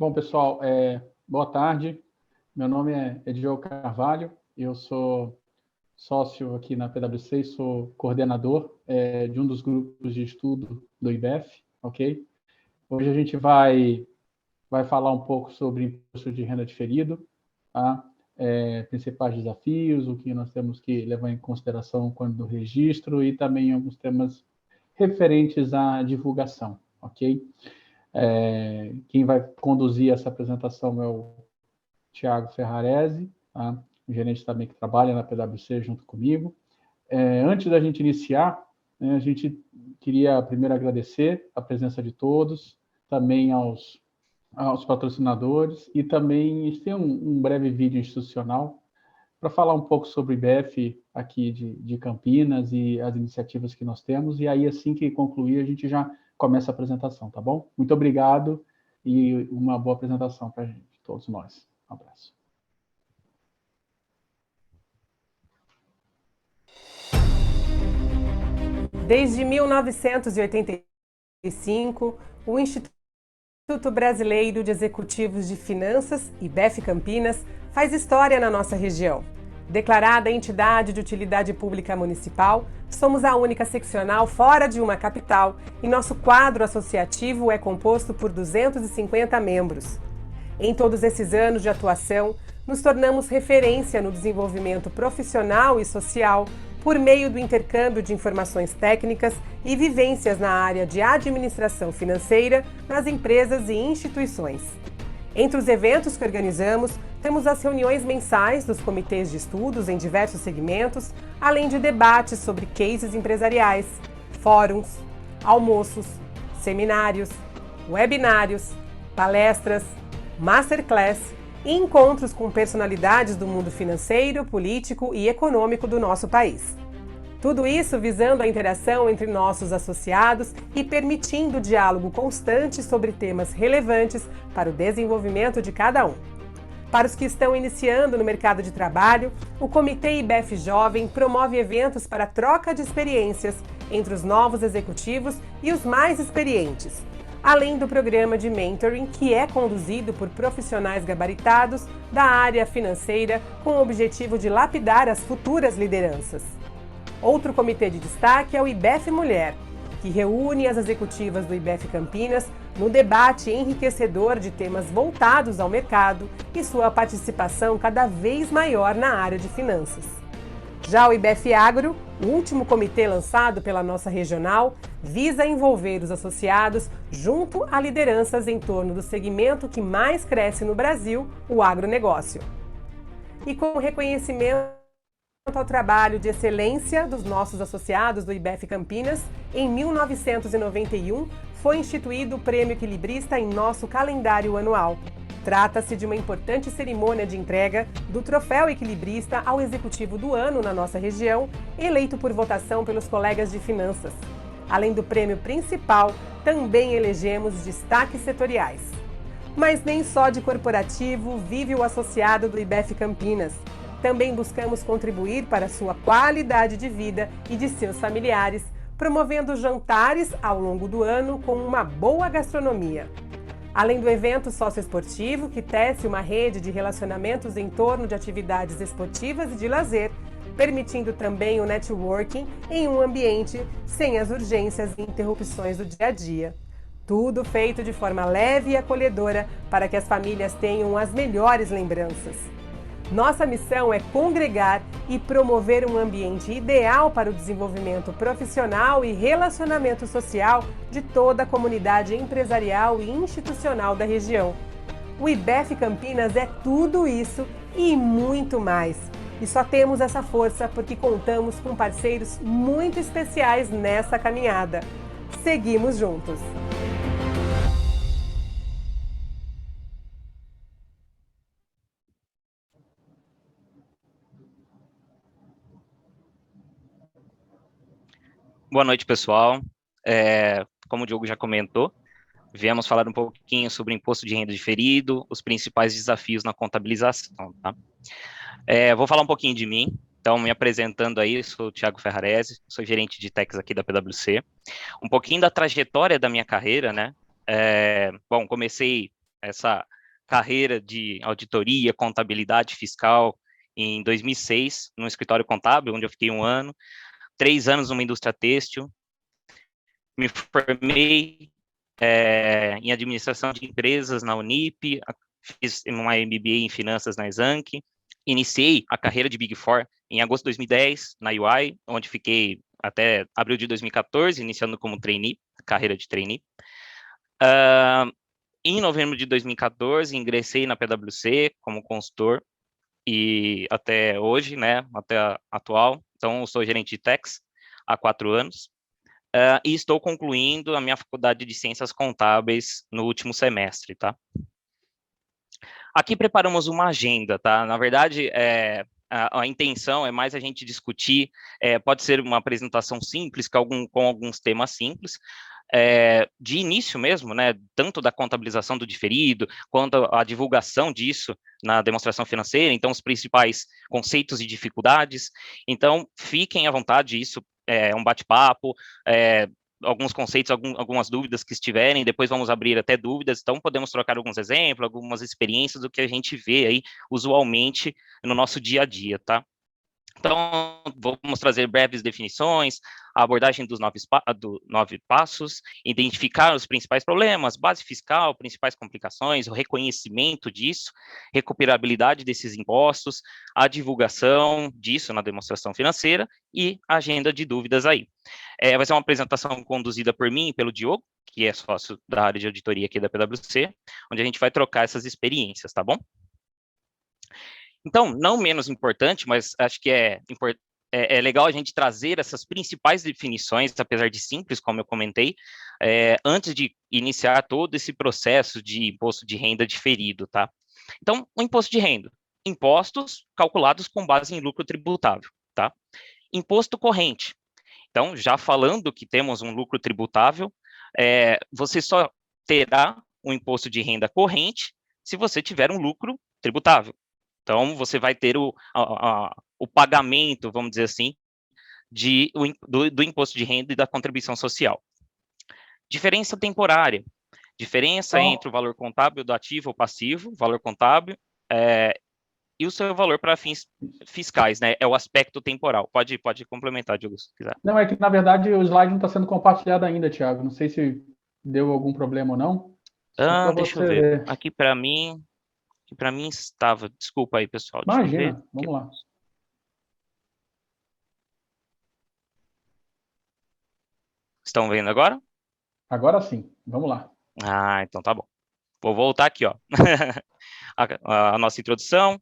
Bom, pessoal, boa tarde. Meu nome é Diogo Carvalho, eu sou sócio aqui na PwC e sou coordenador de um dos grupos de estudo do IBEF, ok? Hoje a gente vai falar um pouco sobre imposto de renda diferido, tá? Principais desafios, o que nós temos que levar em consideração quando do registro e também alguns temas referentes à divulgação, ok? Quem vai conduzir essa apresentação é o Tiago Ferrarese, tá? O gerente também que trabalha na PwC junto comigo. Antes da gente iniciar, né, a gente queria primeiro agradecer a presença de todos, também aos patrocinadores, e também tem um breve vídeo institucional para falar um pouco sobre o IBEF aqui de Campinas e as iniciativas que nós temos, e aí assim que concluir a gente já começa a apresentação, tá bom? Muito obrigado e uma boa apresentação para a gente, todos nós. Um abraço. Desde 1985, o Instituto Brasileiro de Executivos de Finanças, IBEF Campinas, faz história na nossa região. Declarada entidade de utilidade pública municipal, somos a única seccional fora de uma capital e nosso quadro associativo é composto por 250 membros. Em todos esses anos de atuação, nos tornamos referência no desenvolvimento profissional e social por meio do intercâmbio de informações técnicas e vivências na área de administração financeira nas empresas e instituições. Entre os eventos que organizamos, temos as reuniões mensais dos comitês de estudos em diversos segmentos, além de debates sobre cases empresariais, fóruns, almoços, seminários, webinários, palestras, masterclass e encontros com personalidades do mundo financeiro, político e econômico do nosso país. Tudo isso visando a interação entre nossos associados e permitindo o diálogo constante sobre temas relevantes para o desenvolvimento de cada um. Para os que estão iniciando no mercado de trabalho, o Comitê IBEF Jovem promove eventos para troca de experiências entre os novos executivos e os mais experientes, além do programa de mentoring, que é conduzido por profissionais gabaritados da área financeira com o objetivo de lapidar as futuras lideranças. Outro comitê de destaque é o IBEF Mulher, que reúne as executivas do IBEF Campinas no debate enriquecedor de temas voltados ao mercado e sua participação cada vez maior na área de finanças. Já o IBEF Agro, o último comitê lançado pela nossa regional, visa envolver os associados junto a lideranças em torno do segmento que mais cresce no Brasil, o agronegócio. E com o reconhecimento ao trabalho de excelência dos nossos associados do IBEF Campinas, em 1991 foi instituído o Prêmio Equilibrista em nosso calendário anual. Trata-se de uma importante cerimônia de entrega do Troféu Equilibrista ao Executivo do Ano na nossa região, eleito por votação pelos colegas de finanças. Além do prêmio principal, também elegemos destaques setoriais. Mas nem só de corporativo vive o associado do IBEF Campinas. Também buscamos contribuir para a sua qualidade de vida e de seus familiares, promovendo jantares ao longo do ano com uma boa gastronomia. Além do evento socioesportivo, que tece uma rede de relacionamentos em torno de atividades esportivas e de lazer, permitindo também o networking em um ambiente sem as urgências e interrupções do dia a dia. Tudo feito de forma leve e acolhedora para que as famílias tenham as melhores lembranças. Nossa missão é congregar e promover um ambiente ideal para o desenvolvimento profissional e relacionamento social de toda a comunidade empresarial e institucional da região. O IBEF Campinas é tudo isso e muito mais. E só temos essa força porque contamos com parceiros muito especiais nessa caminhada. Seguimos juntos! Boa noite, pessoal. Como o Diogo já comentou, viemos falar um pouquinho sobre o imposto de renda diferido, os principais desafios na contabilização, tá? Vou falar um pouquinho de mim. Então, me apresentando aí, sou o Tiago Ferrarese, sou gerente de techs aqui da PwC. Um pouquinho da trajetória da minha carreira, né? Bom, comecei essa carreira de auditoria, contabilidade fiscal em 2006, no escritório contábil, onde eu fiquei 1 ano, 3 anos numa indústria têxtil, me formei em administração de empresas na Unip, fiz uma MBA em finanças na Exanc, iniciei a carreira de Big Four em agosto de 2010, na UI, onde fiquei até abril de 2014, iniciando como trainee, carreira de trainee. Em novembro de 2014, ingressei na PwC como consultor, e até hoje, né, até a atual, então eu sou gerente de tax há 4 anos, e estou concluindo a minha faculdade de Ciências Contábeis no último semestre, tá? Aqui preparamos uma agenda, tá? Na verdade, a intenção é mais a gente discutir, pode ser uma apresentação simples, com alguns temas simples, de início mesmo, né, tanto da contabilização do diferido, quanto a divulgação disso na demonstração financeira, então os principais conceitos e dificuldades. Então, fiquem à vontade, isso é um bate-papo, alguns conceitos, algumas dúvidas que estiverem, depois vamos abrir até dúvidas, então podemos trocar alguns exemplos, algumas experiências do que a gente vê aí usualmente no nosso dia a dia, tá? Então, vamos trazer breves definições, a abordagem dos 9 passos, identificar os principais problemas, base fiscal, principais complicações, o reconhecimento disso, recuperabilidade desses impostos, a divulgação disso na demonstração financeira e a agenda de dúvidas aí. Vai ser uma apresentação conduzida por mim e pelo Diogo, que é sócio da área de auditoria aqui da PwC, onde a gente vai trocar essas experiências, tá bom? Então, não menos importante, mas acho que é legal a gente trazer essas principais definições, apesar de simples, como eu comentei, antes de iniciar todo esse processo de imposto de renda diferido, tá? Então, o imposto de renda, impostos calculados com base em lucro tributável, tá? Imposto corrente. Então, já falando que temos um lucro tributável, você só terá um imposto de renda corrente se você tiver um lucro tributável. Então, você vai ter o pagamento, vamos dizer assim, do imposto de renda e da contribuição social. Diferença temporária. Diferença entre o valor contábil do ativo ou passivo, valor contábil, e o seu valor para fins fiscais, né? É o aspecto temporal. Pode complementar, Diogo, se quiser. Não, é que, na verdade, o slide não está sendo compartilhado ainda, Thiago. Não sei se deu algum problema ou não. Deixa eu ver. Aqui para mim estava. Desculpa aí, pessoal. Imagina, vamos lá. Estão vendo agora? Agora sim, vamos lá. Então tá bom. Vou voltar aqui, ó. a nossa introdução,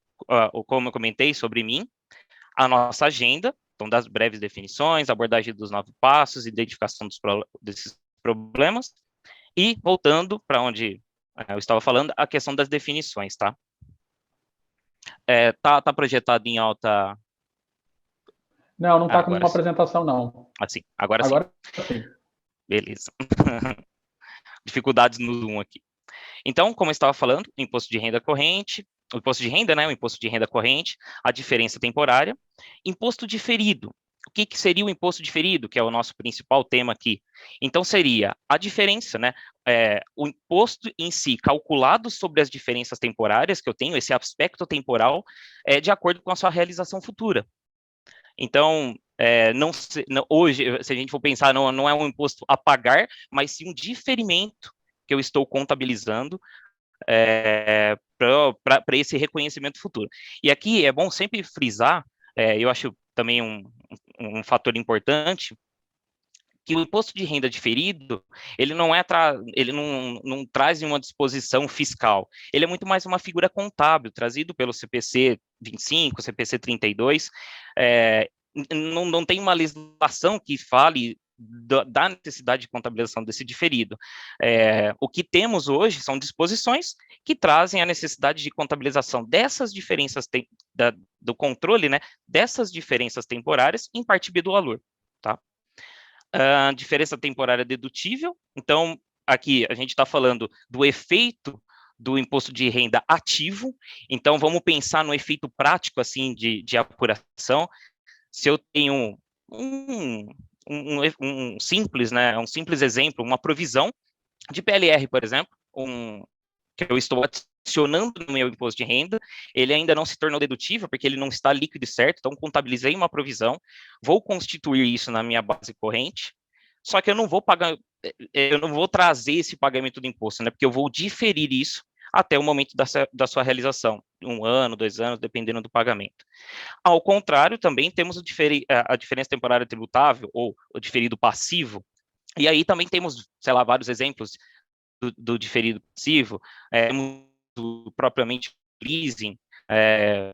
como eu comentei sobre mim, a nossa agenda, então das breves definições, abordagem dos 9 passos, identificação desses problemas, e voltando para onde eu estava falando, a questão das definições, tá? Tá projetado em alta... Não está com uma apresentação, não. Assim, agora sim. Beleza. Dificuldades no Zoom aqui. Então, como eu estava falando, imposto de renda corrente, o imposto de renda, né, o imposto de renda corrente, a diferença temporária, imposto diferido. O que seria o imposto diferido, que é o nosso principal tema aqui? Então, seria a diferença, né, o imposto em si, calculado sobre as diferenças temporárias que eu tenho, esse aspecto temporal, de acordo com a sua realização futura. Então, hoje, se a gente for pensar, não é um imposto a pagar, mas sim um diferimento que eu estou contabilizando para esse reconhecimento futuro. E aqui é bom sempre frisar, eu acho também um fator importante, que o imposto de renda diferido, ele não traz uma disposição fiscal, ele é muito mais uma figura contábil, trazido pelo CPC 25, CPC 32, não tem uma legislação que fale da necessidade de contabilização desse diferido. O que temos hoje são disposições que trazem a necessidade de contabilização dessas diferenças, do controle, né, dessas diferenças temporárias em parte B do valor, tá? Diferença temporária dedutível, então, aqui a gente está falando do efeito do imposto de renda ativo, então vamos pensar no efeito prático, assim, de apuração. Se eu tenho um simples, né, um simples exemplo, uma provisão de PLR, por exemplo, que eu estou adicionando no meu imposto de renda, ele ainda não se tornou dedutível, porque ele não está líquido e certo, então contabilizei uma provisão, vou constituir isso na minha base corrente, só que eu não vou pagar, eu não vou trazer esse pagamento do imposto, né, porque eu vou diferir isso até o momento da sua realização, 1 ano, 2 anos, dependendo do pagamento. Ao contrário, também temos a diferença temporária tributável, ou o diferido passivo, e aí também temos, sei lá, vários exemplos do diferido passivo, propriamente leasing,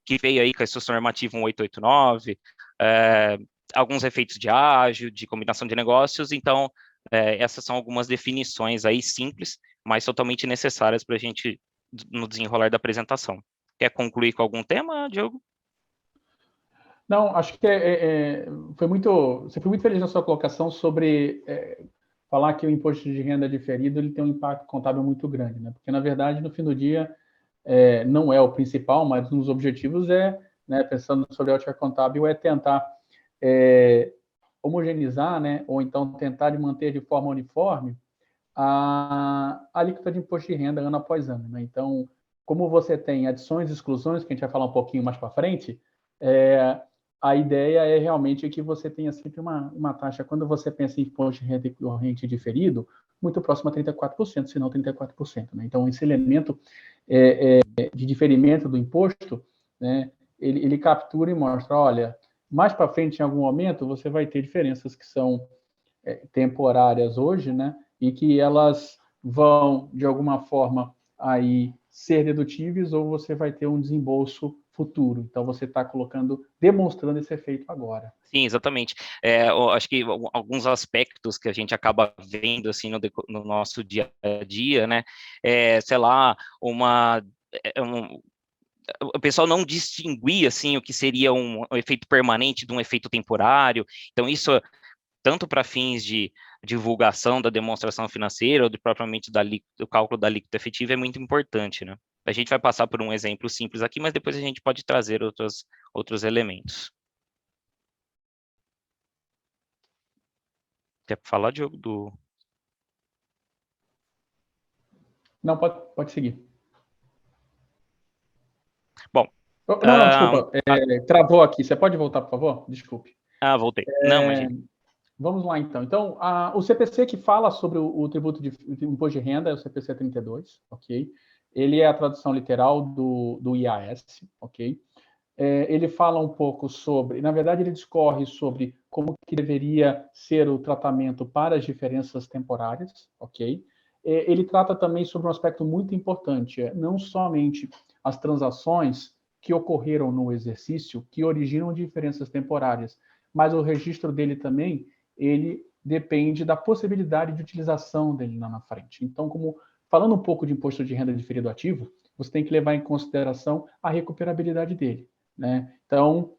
que veio aí com a instrução normativa 1889, alguns efeitos de ágio, de combinação de negócios, então essas são algumas definições aí simples, mas totalmente necessárias para a gente no desenrolar da apresentação. Quer concluir com algum tema, Diogo? Não, acho que você foi muito feliz na sua colocação sobre falar que o imposto de renda diferido ele tem um impacto contábil muito grande, né? Porque, na verdade, no fim do dia, não é o principal, mas um dos objetivos né, pensando sobre a ótica contábil, é tentar homogeneizar, né, ou então tentar de manter de forma uniforme a alíquota de imposto de renda ano após ano, né? Então, como você tem adições e exclusões, que a gente vai falar um pouquinho mais para frente, a ideia é realmente que você tenha sempre uma taxa, quando você pensa em imposto de renda corrente diferido, muito próximo a 34%, se não 34%. Né? Então, esse elemento de diferimento do imposto, né, ele captura e mostra, olha, mais para frente, em algum momento, você vai ter diferenças que são temporárias hoje, né, e que elas vão, de alguma forma, aí ser dedutíveis ou você vai ter um desembolso futuro. Então, você está demonstrando esse efeito agora. Sim, exatamente. Eu acho que alguns aspectos que a gente acaba vendo assim no nosso dia a dia, né? Sei lá, o pessoal não distinguir assim o que seria um efeito permanente de um efeito temporário. Então, isso tanto para fins de divulgação da demonstração financeira ou propriamente do cálculo da alíquota efetiva é muito importante, né? A gente vai passar por um exemplo simples aqui, mas depois a gente pode trazer outros elementos. Quer falar, Diogo, do... Não, pode seguir. Bom... Não, desculpa. Travou aqui. Você pode voltar, por favor? Desculpe. Voltei. Não, imagina. Vamos lá, então. Então, o CPC que fala sobre o tributo de imposto de renda é o CPC 32, ok? Ele é a tradução literal do IAS, ok? Ele fala um pouco sobre... Na verdade, ele discorre sobre como que deveria ser o tratamento para as diferenças temporárias, ok? Ele trata também sobre um aspecto muito importante, não somente as transações que ocorreram no exercício, que originam diferenças temporárias, mas o registro dele também, ele depende da possibilidade de utilização dele lá na frente. Então, falando um pouco de imposto de renda diferido ativo, você tem que levar em consideração a recuperabilidade dele, né? Então,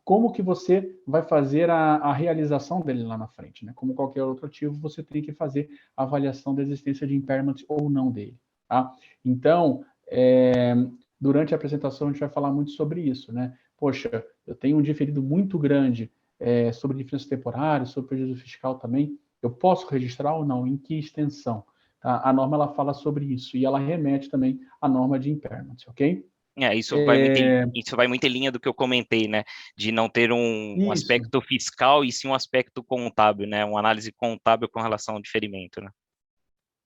como que você vai fazer a realização dele lá na frente, né? Como qualquer outro ativo, você tem que fazer a avaliação da existência de impairment ou não dele, tá? Então, durante a apresentação a gente vai falar muito sobre isso, né? Poxa, eu tenho um diferido muito grande sobre diferenças temporárias, sobre prejuízo fiscal também, eu posso registrar ou não? Em que extensão? Tá? A norma ela fala sobre isso e ela remete também à norma de impairment, ok? Isso vai muito em linha do que eu comentei, né? De não ter um aspecto fiscal e sim um aspecto contábil, né? Uma análise contábil com relação ao diferimento, né?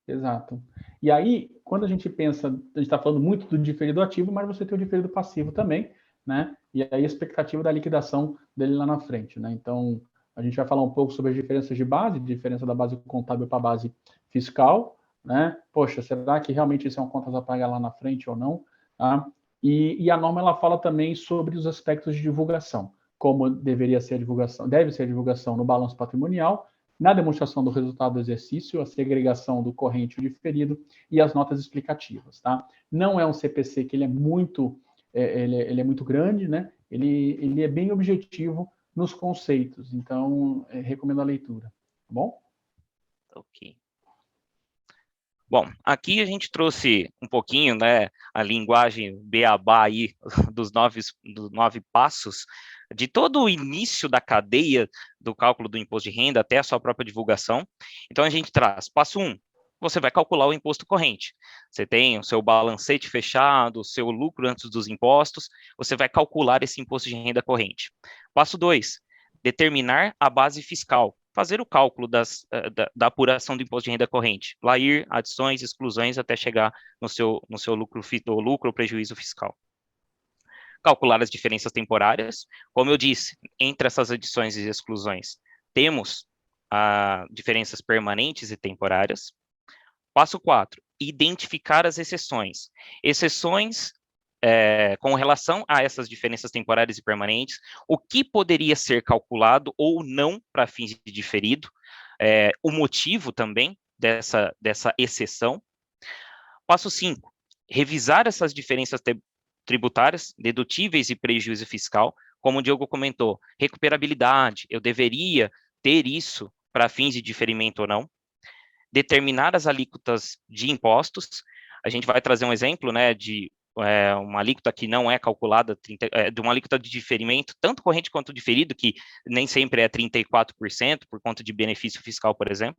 Exato. E aí, quando a gente pensa, a gente está falando muito do diferido ativo, mas você tem o diferido passivo também, né? E aí a expectativa da liquidação dele lá na frente, né? Então, a gente vai falar um pouco sobre as diferenças de base, diferença da base contábil para a base fiscal, né? Poxa, será que realmente isso é um contas a pagar lá na frente ou não? Tá? E a norma ela fala também sobre os aspectos de divulgação, como deveria ser a divulgação, deve ser a divulgação no balanço patrimonial, na demonstração do resultado do exercício, a segregação do corrente e o diferido e as notas explicativas, tá? Não é um CPC que ele é muito grande, né? Ele é bem objetivo nos conceitos, então recomendo a leitura, tá bom? Ok. Bom, aqui a gente trouxe um pouquinho, né, a linguagem beabá aí dos 9 passos, de todo o início da cadeia do cálculo do imposto de renda até a sua própria divulgação. Então, a gente traz passo 1, você vai calcular o imposto corrente. Você tem o seu balancete fechado, o seu lucro antes dos impostos, você vai calcular esse imposto de renda corrente. Passo 2, determinar a base fiscal, fazer o cálculo da apuração do imposto de renda corrente, lá ir adições, exclusões, até chegar no seu lucro ou prejuízo fiscal. Calcular as diferenças temporárias, como eu disse, entre essas adições e exclusões, temos diferenças permanentes e temporárias. Passo 4, identificar as exceções. Exceções com relação a essas diferenças temporárias e permanentes, o que poderia ser calculado ou não para fins de diferido, o motivo também dessa exceção. Passo 5, revisar essas diferenças tributárias, dedutíveis e prejuízo fiscal, como o Diogo comentou, recuperabilidade, eu deveria ter isso para fins de diferimento ou não. Determinar as alíquotas de impostos, a gente vai trazer um exemplo, né, de uma alíquota que não é calculada, de uma alíquota de diferimento, tanto corrente quanto diferido, que nem sempre é 34%, por conta de benefício fiscal, por exemplo.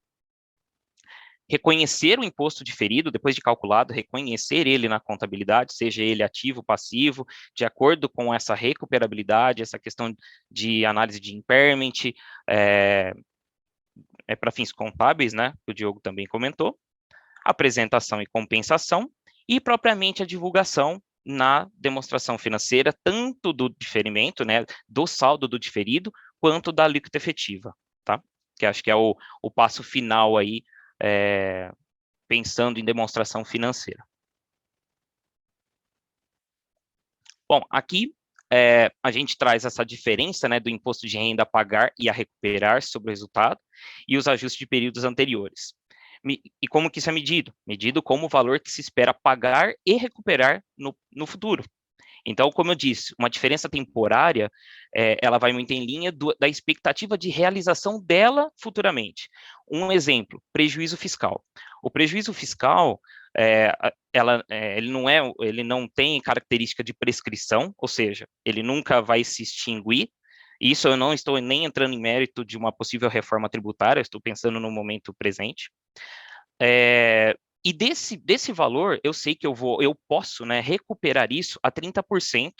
Reconhecer o imposto diferido, depois de calculado, reconhecer ele na contabilidade, seja ele ativo, passivo, de acordo com essa recuperabilidade, essa questão de análise de impairment, para fins contábeis, né, que o Diogo também comentou, apresentação e compensação, e propriamente a divulgação na demonstração financeira, tanto do diferimento, né, do saldo do diferido, quanto da alíquota efetiva, tá? Que acho que é o passo final aí, pensando em demonstração financeira. Bom, aqui a gente traz essa diferença, né, do imposto de renda a pagar e a recuperar sobre o resultado, e os ajustes de períodos anteriores. E como que isso é medido? Medido como o valor que se espera pagar e recuperar no futuro. Então, como eu disse, uma diferença temporária, ela vai muito em linha da expectativa de realização dela futuramente. Um exemplo, prejuízo fiscal. O prejuízo fiscal, ele não tem característica de prescrição, ou seja, ele nunca vai se extinguir. Isso eu não estou nem entrando em mérito de uma possível reforma tributária, estou pensando no momento presente. E desse valor, eu sei que eu posso, né, recuperar isso a 30%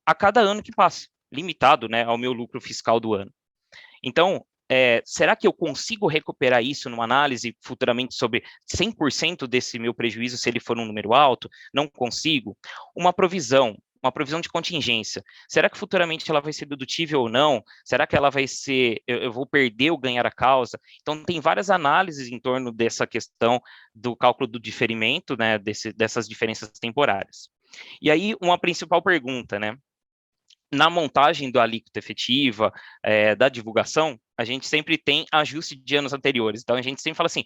a cada ano que passa, limitado, né, ao meu lucro fiscal do ano. Então, será que eu consigo recuperar isso numa análise futuramente sobre 100% desse meu prejuízo, se ele for um número alto? Não consigo. Uma provisão de contingência. Será que futuramente ela vai ser dedutível ou não? Será que ela vai ser, eu vou perder ou ganhar a causa? Então, tem várias análises em torno dessa questão do cálculo do diferimento, né, dessas diferenças temporárias. E aí, uma principal pergunta, né? Na montagem da alíquota efetiva, da divulgação, a gente sempre tem ajuste de anos anteriores. Então, a gente sempre fala assim,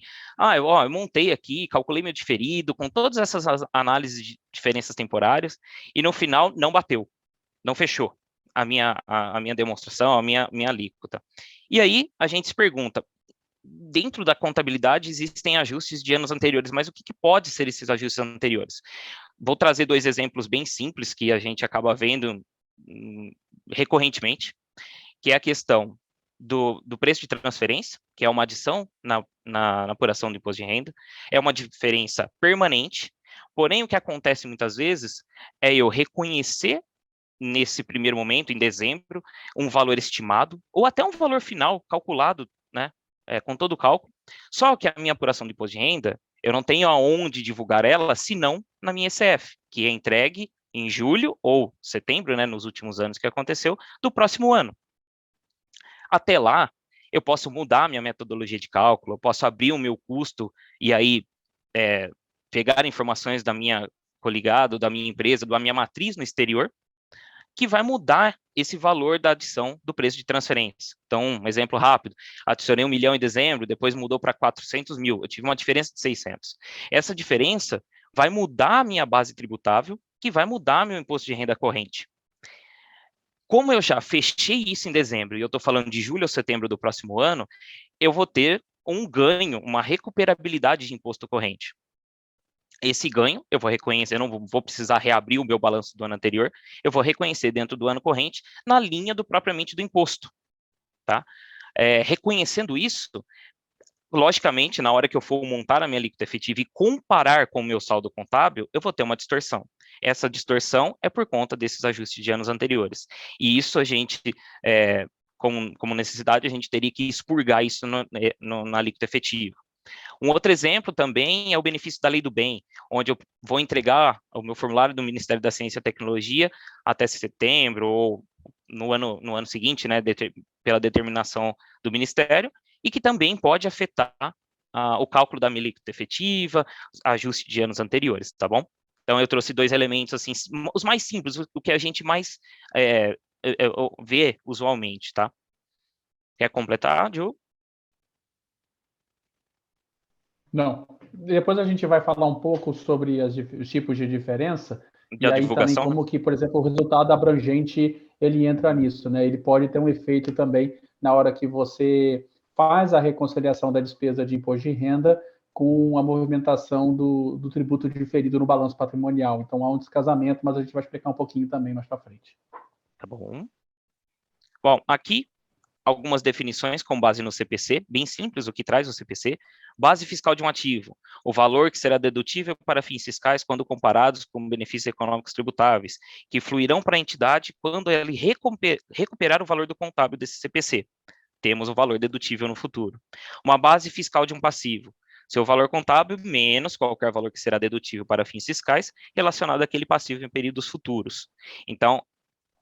eu montei aqui, calculei meu diferido, com todas essas análises de diferenças temporárias, e no final não bateu, não fechou a minha demonstração, a minha alíquota. E aí, a gente se pergunta, dentro da contabilidade existem ajustes de anos anteriores, mas o que pode ser esses ajustes anteriores? Vou trazer 2 exemplos bem simples que a gente acaba vendo recorrentemente, que é a questão do preço de transferência, que é uma adição na apuração do imposto de renda, é uma diferença permanente, porém o que acontece muitas vezes é eu reconhecer nesse primeiro momento, em dezembro, um valor estimado, ou até um valor final calculado, né, com todo o cálculo, só que a minha apuração do imposto de renda, eu não tenho aonde divulgar ela, senão na minha ECF, que é entregue em julho ou setembro, né, nos últimos anos que aconteceu, do próximo ano. Até lá, eu posso mudar a minha metodologia de cálculo, eu posso abrir o meu custo e aí pegar informações da minha coligado, da minha empresa, da minha matriz no exterior, que vai mudar esse valor da adição do preço de transferência. Então, um exemplo rápido, adicionei 1 milhão em dezembro, depois mudou para 400 mil, eu tive uma diferença de 600. Essa diferença vai mudar a minha base tributável, que vai mudar meu imposto de renda corrente. Como eu já fechei isso em dezembro, e eu estou falando de julho ou setembro do próximo ano, eu vou ter um ganho, uma recuperabilidade de imposto corrente. Esse ganho, eu vou reconhecer, eu não vou precisar reabrir o meu balanço do ano anterior, eu vou reconhecer dentro do ano corrente, na linha propriamente do imposto. Tá? Reconhecendo isso, logicamente, na hora que eu for montar a minha alíquota efetiva e comparar com o meu saldo contábil, eu vou ter uma distorção. Essa distorção é por conta desses ajustes de anos anteriores. E isso a gente, como necessidade, a gente teria que expurgar isso na alíquota efetiva. Um outro exemplo também é o benefício da Lei do Bem, onde eu vou entregar o meu formulário do Ministério da Ciência e Tecnologia até setembro ou no ano seguinte, né, pela determinação do Ministério, e que também pode afetar o cálculo da minha alíquota efetiva, ajuste de anos anteriores, tá bom? Então, eu trouxe 2 elementos, assim, os mais simples, o que a gente mais vê usualmente, tá? Quer completar, Diogo? Não. Depois a gente vai falar um pouco sobre os tipos de diferença, e Da aí também divulgação, né? como que, por exemplo, o resultado abrangente, ele entra nisso, né? Ele pode ter um efeito também na hora que você faz a reconciliação da despesa de imposto de renda com a movimentação do tributo diferido no balanço patrimonial. Então, há um descasamento, mas a gente vai explicar um pouquinho também mais para frente. Tá bom. Bom, aqui algumas definições com base no CPC, bem simples o que traz o CPC. Base fiscal de um ativo, o valor que será dedutível para fins fiscais quando comparados com benefícios econômicos tributáveis, que fluirão para a entidade quando ele recuperar o valor do contábil desse CPC. Temos o valor dedutível no futuro. Uma base fiscal de um passivo, seu valor contábil menos qualquer valor que será dedutível para fins fiscais relacionado àquele passivo em períodos futuros. Então,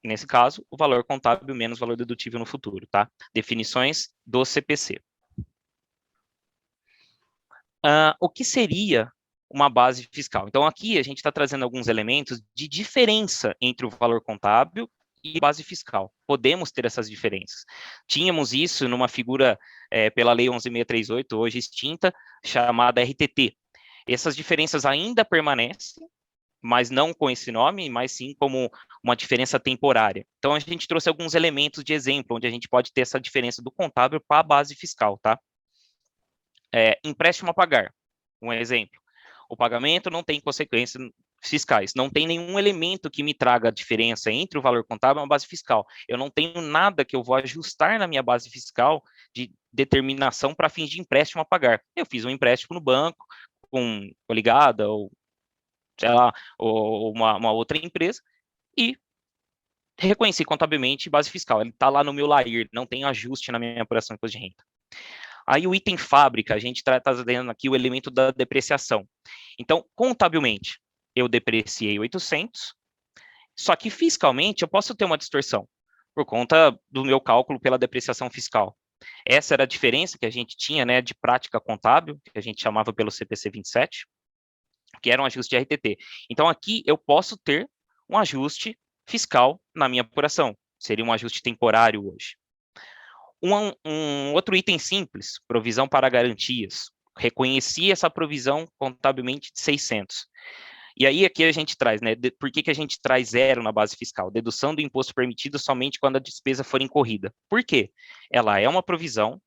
nesse caso, o valor contábil menos o valor dedutível no futuro, tá? Definições do CPC. O que seria uma base fiscal? Então, aqui a gente está trazendo alguns elementos de diferença entre o valor contábil e base fiscal. Podemos ter essas diferenças. Tínhamos isso numa figura pela Lei 11.638, hoje extinta, chamada RTT. Essas diferenças ainda permanecem, mas não com esse nome, mas sim como uma diferença temporária. Então, a gente trouxe alguns elementos de exemplo, onde a gente pode ter essa diferença do contábil para a base fiscal, tá? Empréstimo a pagar, um exemplo. O pagamento não tem consequências fiscais, não tem nenhum elemento que me traga a diferença entre o valor contábil e a base fiscal. Eu não tenho nada que eu vou ajustar na minha base fiscal de determinação para fins de empréstimo a pagar. Eu fiz um empréstimo no banco, com ligada, ou sei lá, ou uma outra empresa, e reconheci contabilmente base fiscal. Ele está lá no meu LAIR, não tem ajuste na minha apuração de imposto de renda. Aí o item fábrica, a gente está trazendo aqui o elemento da depreciação. Então, contabilmente, eu depreciei 800, só que fiscalmente eu posso ter uma distorção, por conta do meu cálculo pela depreciação fiscal. Essa era a diferença que a gente tinha, né, de prática contábil, que a gente chamava pelo CPC 27, que era um ajuste de RTT. Então, aqui eu posso ter um ajuste fiscal na minha apuração. Seria um ajuste temporário hoje. Um outro item simples, provisão para garantias. Reconheci essa provisão contabilmente de 600. E aí aqui a gente traz, né? Por que a gente traz 0 na base fiscal? Dedução do imposto permitido somente quando a despesa for incorrida. Por quê? Ela é uma provisão.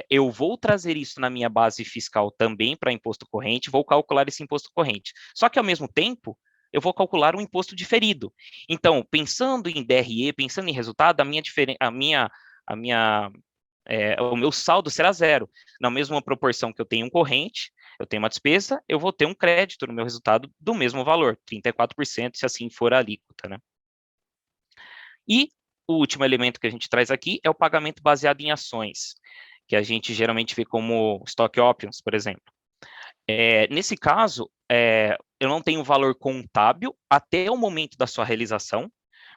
Eu vou trazer isso na minha base fiscal também para imposto corrente, vou calcular esse imposto corrente. Só que, ao mesmo tempo, eu vou calcular um imposto diferido. Então, pensando em DRE, pensando em resultado, o meu saldo será 0. Na mesma proporção que eu tenho um corrente, eu tenho uma despesa, eu vou ter um crédito no meu resultado do mesmo valor, 34%, se assim for a alíquota, né? E o último elemento que a gente traz aqui é o pagamento baseado em ações, que a gente geralmente vê como stock options, por exemplo. Nesse caso, eu não tenho valor contábil até o momento da sua realização,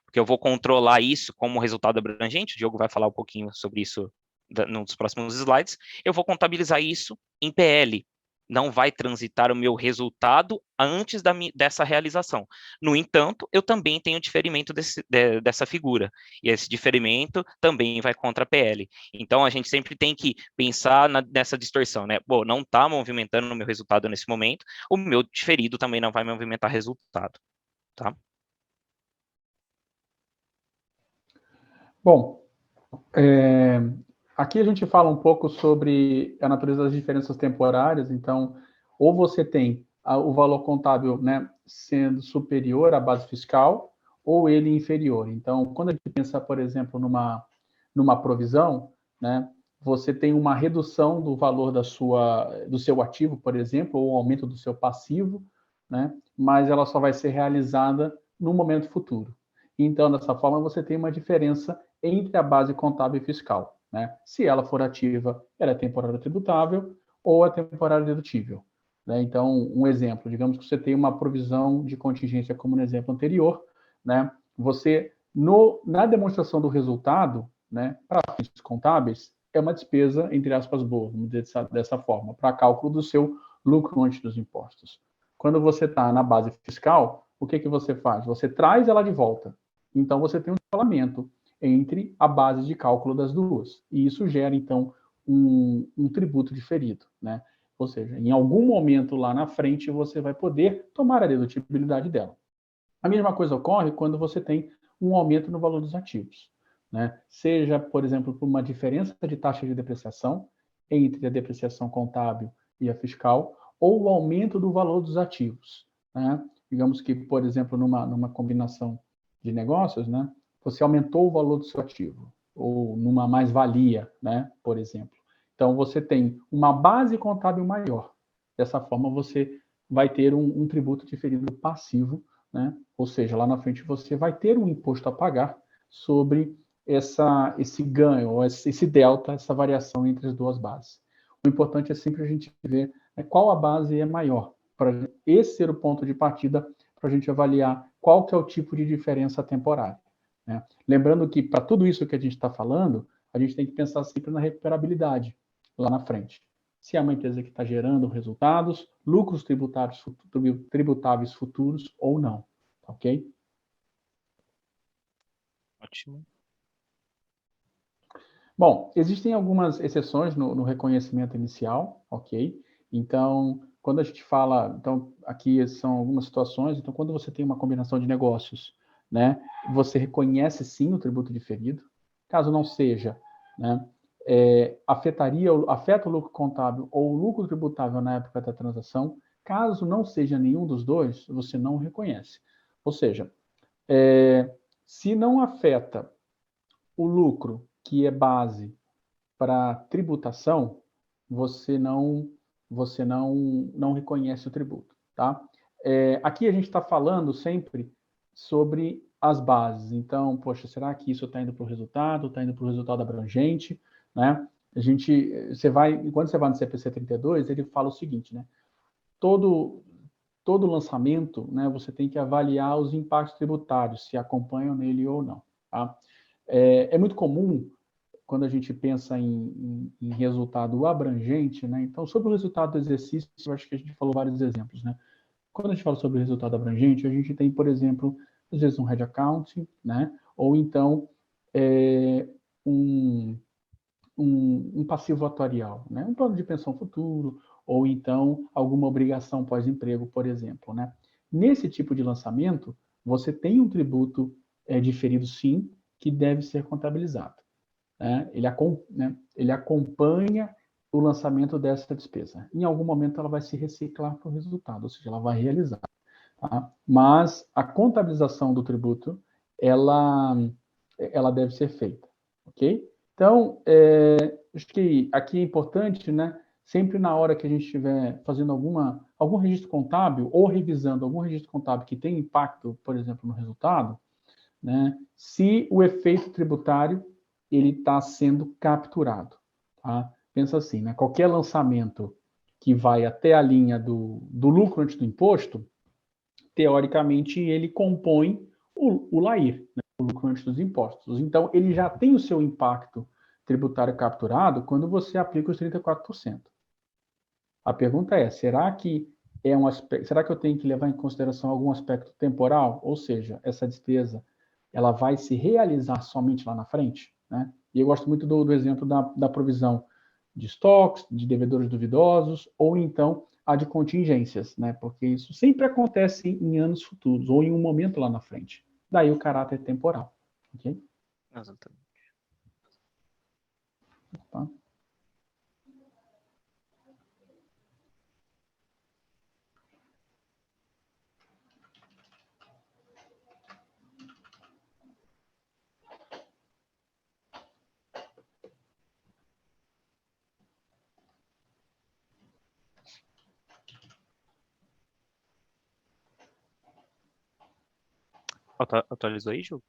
porque eu vou controlar isso como resultado abrangente, o Diogo vai falar um pouquinho sobre isso nos próximos slides. Eu vou contabilizar isso em PL, não vai transitar o meu resultado antes dessa realização. No entanto, eu também tenho diferimento dessa figura, e esse diferimento também vai contra a PL. Então, a gente sempre tem que pensar nessa distorção, né? Bom, não está movimentando o meu resultado nesse momento, o meu diferido também não vai movimentar resultado, tá? Bom, aqui a gente fala um pouco sobre a natureza das diferenças temporárias. Então, ou você tem o valor contábil, né, sendo superior à base fiscal, ou ele inferior. Então, quando a gente pensa, por exemplo, numa provisão, né, você tem uma redução do valor do seu ativo, por exemplo, ou um aumento do seu passivo, né? Mas ela só vai ser realizada no momento futuro. Então, dessa forma, você tem uma diferença entre a base contábil e fiscal, né? Se ela for ativa, ela é temporária tributável ou é temporária dedutível, né? Então, um exemplo, digamos que você tem uma provisão de contingência, como no exemplo anterior, né? Você, na demonstração do resultado, né, para fins contábeis, é uma despesa, entre aspas, boa, vamos dizer dessa forma, para cálculo do seu lucro antes dos impostos. Quando você está na base fiscal, o que você faz? Você traz ela de volta. Então, você tem um descolamento entre a base de cálculo das duas. E isso gera, então, um tributo diferido, né? Ou seja, em algum momento lá na frente, você vai poder tomar a dedutibilidade dela. A mesma coisa ocorre quando você tem um aumento no valor dos ativos, né? Seja, por exemplo, por uma diferença de taxa de depreciação entre a depreciação contábil e a fiscal, ou o aumento do valor dos ativos, né? Digamos que, por exemplo, numa combinação de negócios, né, você aumentou o valor do seu ativo, ou numa mais-valia, né, por exemplo. Então, você tem uma base contábil maior. Dessa forma, você vai ter um tributo diferido passivo, né? Ou seja, lá na frente você vai ter um imposto a pagar sobre esse ganho, ou esse delta, essa variação entre as duas bases. O importante é sempre a gente ver, né, qual a base é maior, para esse ser o ponto de partida para a gente avaliar qual que é o tipo de diferença temporária, né? Lembrando que para tudo isso que a gente está falando, a gente tem que pensar sempre na recuperabilidade lá na frente. Se é uma empresa que está gerando resultados, lucros tributáveis futuros ou não, ok? Ótimo. Bom, existem algumas exceções no reconhecimento inicial, ok? Então, quando a gente fala, então, aqui são algumas situações, então, quando você tem uma combinação de negócios, né, você reconhece sim o tributo diferido, caso não seja, né, afeta o lucro contábil ou o lucro tributável na época da transação, caso não seja nenhum dos dois, você não reconhece. Ou seja, se não afeta o lucro, que é base para tributação, você não reconhece o tributo, tá? Aqui a gente está falando sempre sobre as bases. Então, poxa, será que isso está indo para o resultado? Está indo para o resultado abrangente, né? Quando você vai no CPC 32, ele fala o seguinte, né? Todo lançamento, né, você tem que avaliar os impactos tributários, se acompanham nele ou não, tá? É muito comum quando a gente pensa em resultado abrangente, né? Então, sobre o resultado do exercício, eu acho que a gente falou vários exemplos, né? Quando a gente fala sobre o resultado abrangente, a gente tem, por exemplo, às vezes um head account, né? Ou então um, um passivo atuarial, né? Um plano de pensão futuro, ou então alguma obrigação pós-emprego, por exemplo, né? Nesse tipo de lançamento, você tem um tributo diferido, sim, que deve ser contabilizado, né? Ele acompanha o lançamento dessa despesa. Em algum momento ela vai se reciclar para o resultado, ou seja, ela vai realizar. Tá? Mas a contabilização do tributo, ela deve ser feita, ok? Então, acho que aqui é importante, né? Sempre na hora que a gente estiver fazendo algum registro contábil ou revisando algum registro contábil que tem impacto, por exemplo, no resultado, né? Se o efeito tributário ele está sendo capturado, tá? Pensa assim, né? Qualquer lançamento que vai até a linha do lucro antes do imposto, teoricamente ele compõe o LAIR, né? O lucro antes dos impostos. Então ele já tem o seu impacto tributário capturado quando você aplica os 34%. A pergunta é, será que eu tenho que levar em consideração algum aspecto temporal? Ou seja, essa despesa ela vai se realizar somente lá na frente, né? E eu gosto muito do exemplo da provisão de estoques, de devedores duvidosos, ou então a de contingências, né? Porque isso sempre acontece em anos futuros, ou em um momento lá na frente. Daí o caráter temporal, ok? Exatamente. Tá? Atualizou aí, Ju?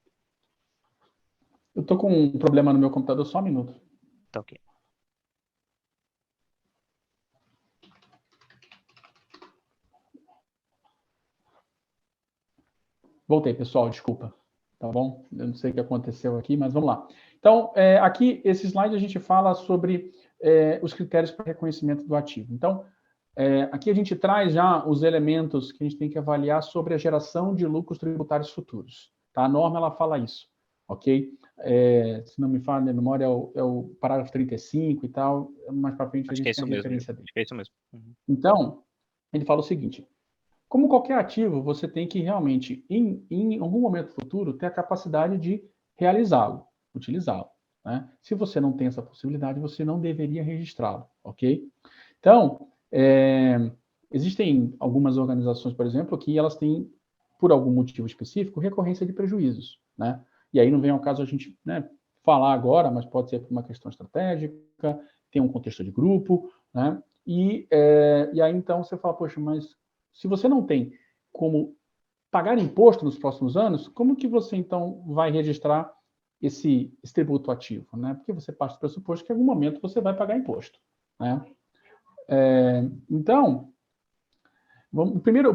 Eu estou com um problema no meu computador, só um minuto. Tá ok. Voltei, pessoal, desculpa. Tá bom? Eu não sei o que aconteceu aqui, mas vamos lá. Então, aqui, esse slide a gente fala sobre os critérios para reconhecimento do ativo. Então, aqui a gente traz já os elementos que a gente tem que avaliar sobre a geração de lucros tributários futuros. Tá? A norma, ela fala isso, ok? Se não me falha a minha memória, é o parágrafo 35 e tal, mais para frente a Acho que é gente tem isso a mesmo, Ju. referência dele. Acho que é isso mesmo. Uhum. Então, ele fala o seguinte: como qualquer ativo, você tem que realmente, em algum momento futuro, ter a capacidade de realizá-lo, utilizá-lo. Né? Se você não tem essa possibilidade, você não deveria registrá-lo, ok? Então, existem algumas organizações, por exemplo, que elas têm, por algum motivo específico, recorrência de prejuízos, né? E aí não vem ao caso a gente, né, falar agora, mas pode ser por uma questão estratégica, tem um contexto de grupo, né? E aí então você fala, poxa, mas se você não tem como pagar imposto nos próximos anos, como que você então vai registrar esse tributo ativo, né? Porque você parte do pressuposto que em algum momento você vai pagar imposto, né? Então, o primeiro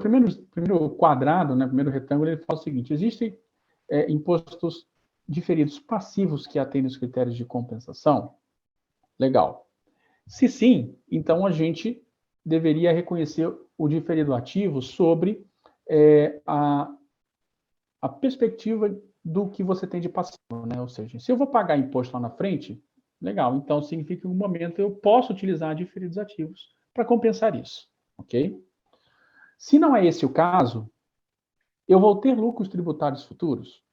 quadrado, né, o primeiro retângulo, ele fala o seguinte: existem impostos diferidos passivos que atendem os critérios de compensação? Legal. Se sim, então a gente deveria reconhecer o diferido ativo sobre a perspectiva do que você tem de passivo, né? Ou seja, se eu vou pagar imposto lá na frente, legal, então significa que em um momento eu posso utilizar diferidos ativos para compensar isso, ok? Se não é esse o caso, eu vou ter lucros tributários futuros?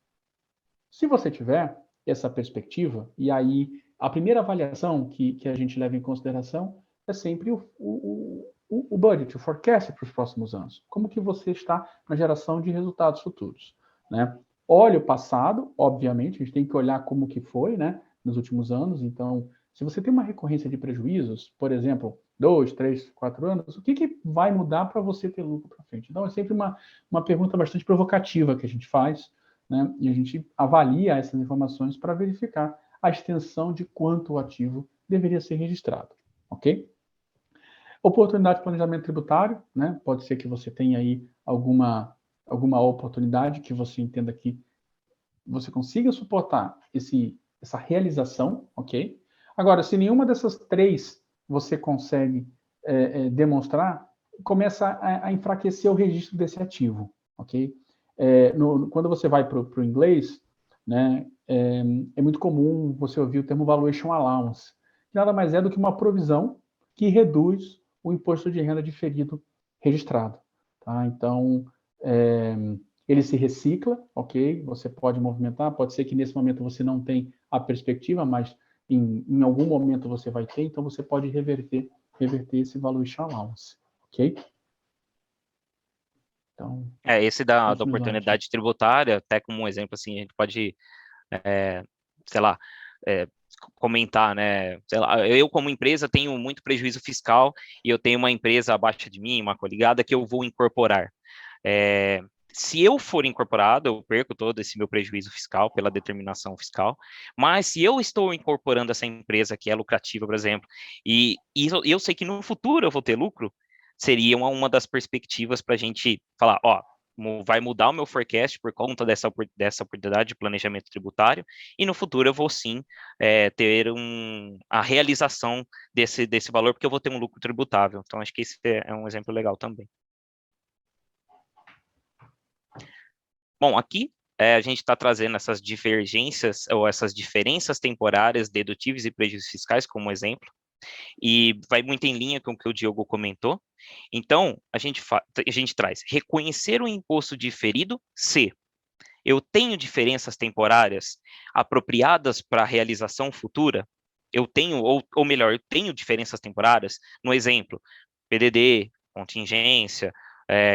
Se você tiver essa perspectiva, e aí a primeira avaliação que a gente leva em consideração é sempre o budget, o forecast para os próximos anos. Como que você está na geração de resultados futuros, né? Olha o passado, obviamente, a gente tem que olhar como que foi, né, nos últimos anos. Então, se você tem uma recorrência de prejuízos, por exemplo, 2, 3, 4 anos, o que vai mudar para você ter lucro para frente? Então, é sempre uma pergunta bastante provocativa que a gente faz, né? E a gente avalia essas informações para verificar a extensão de quanto o ativo deveria ser registrado, ok? Oportunidade de planejamento tributário, né? Pode ser que você tenha aí alguma oportunidade que você entenda que você consiga suportar essa realização, ok? Agora, se nenhuma dessas três você consegue demonstrar, começa a enfraquecer o registro desse ativo, ok? Quando você vai para o inglês, né, é muito comum você ouvir o termo valuation allowance, que nada mais é do que uma provisão que reduz o imposto de renda diferido registrado. Tá? Então, ele se recicla, ok? Você pode movimentar, pode ser que nesse momento você não tem a perspectiva, mas em algum momento você vai ter, então você pode reverter esse valuation allowance, ok? Então, Esse da próximo slide. oportunidade tributária, até como um exemplo, assim, a gente pode, sei lá, comentar, né? Sei lá, eu como empresa tenho muito prejuízo fiscal e eu tenho uma empresa abaixo de mim, uma coligada, que eu vou incorporar. Se eu for incorporado, eu perco todo esse meu prejuízo fiscal pela determinação fiscal, mas se eu estou incorporando essa empresa que é lucrativa, por exemplo, e eu sei que no futuro eu vou ter lucro, seria uma das perspectivas para a gente falar, ó, vai mudar o meu forecast por conta dessa oportunidade de planejamento tributário, e no futuro eu vou sim ter a realização desse valor, porque eu vou ter um lucro tributável. Então, acho que esse é um exemplo legal também. Bom, aqui a gente está trazendo essas divergências ou essas diferenças temporárias, dedutíveis e prejuízos fiscais como exemplo, e vai muito em linha com o que o Diogo comentou. Então, a gente traz reconhecer o imposto diferido se eu tenho diferenças temporárias apropriadas para a realização futura, eu tenho, ou melhor, eu tenho diferenças temporárias, no exemplo, PDD, contingência,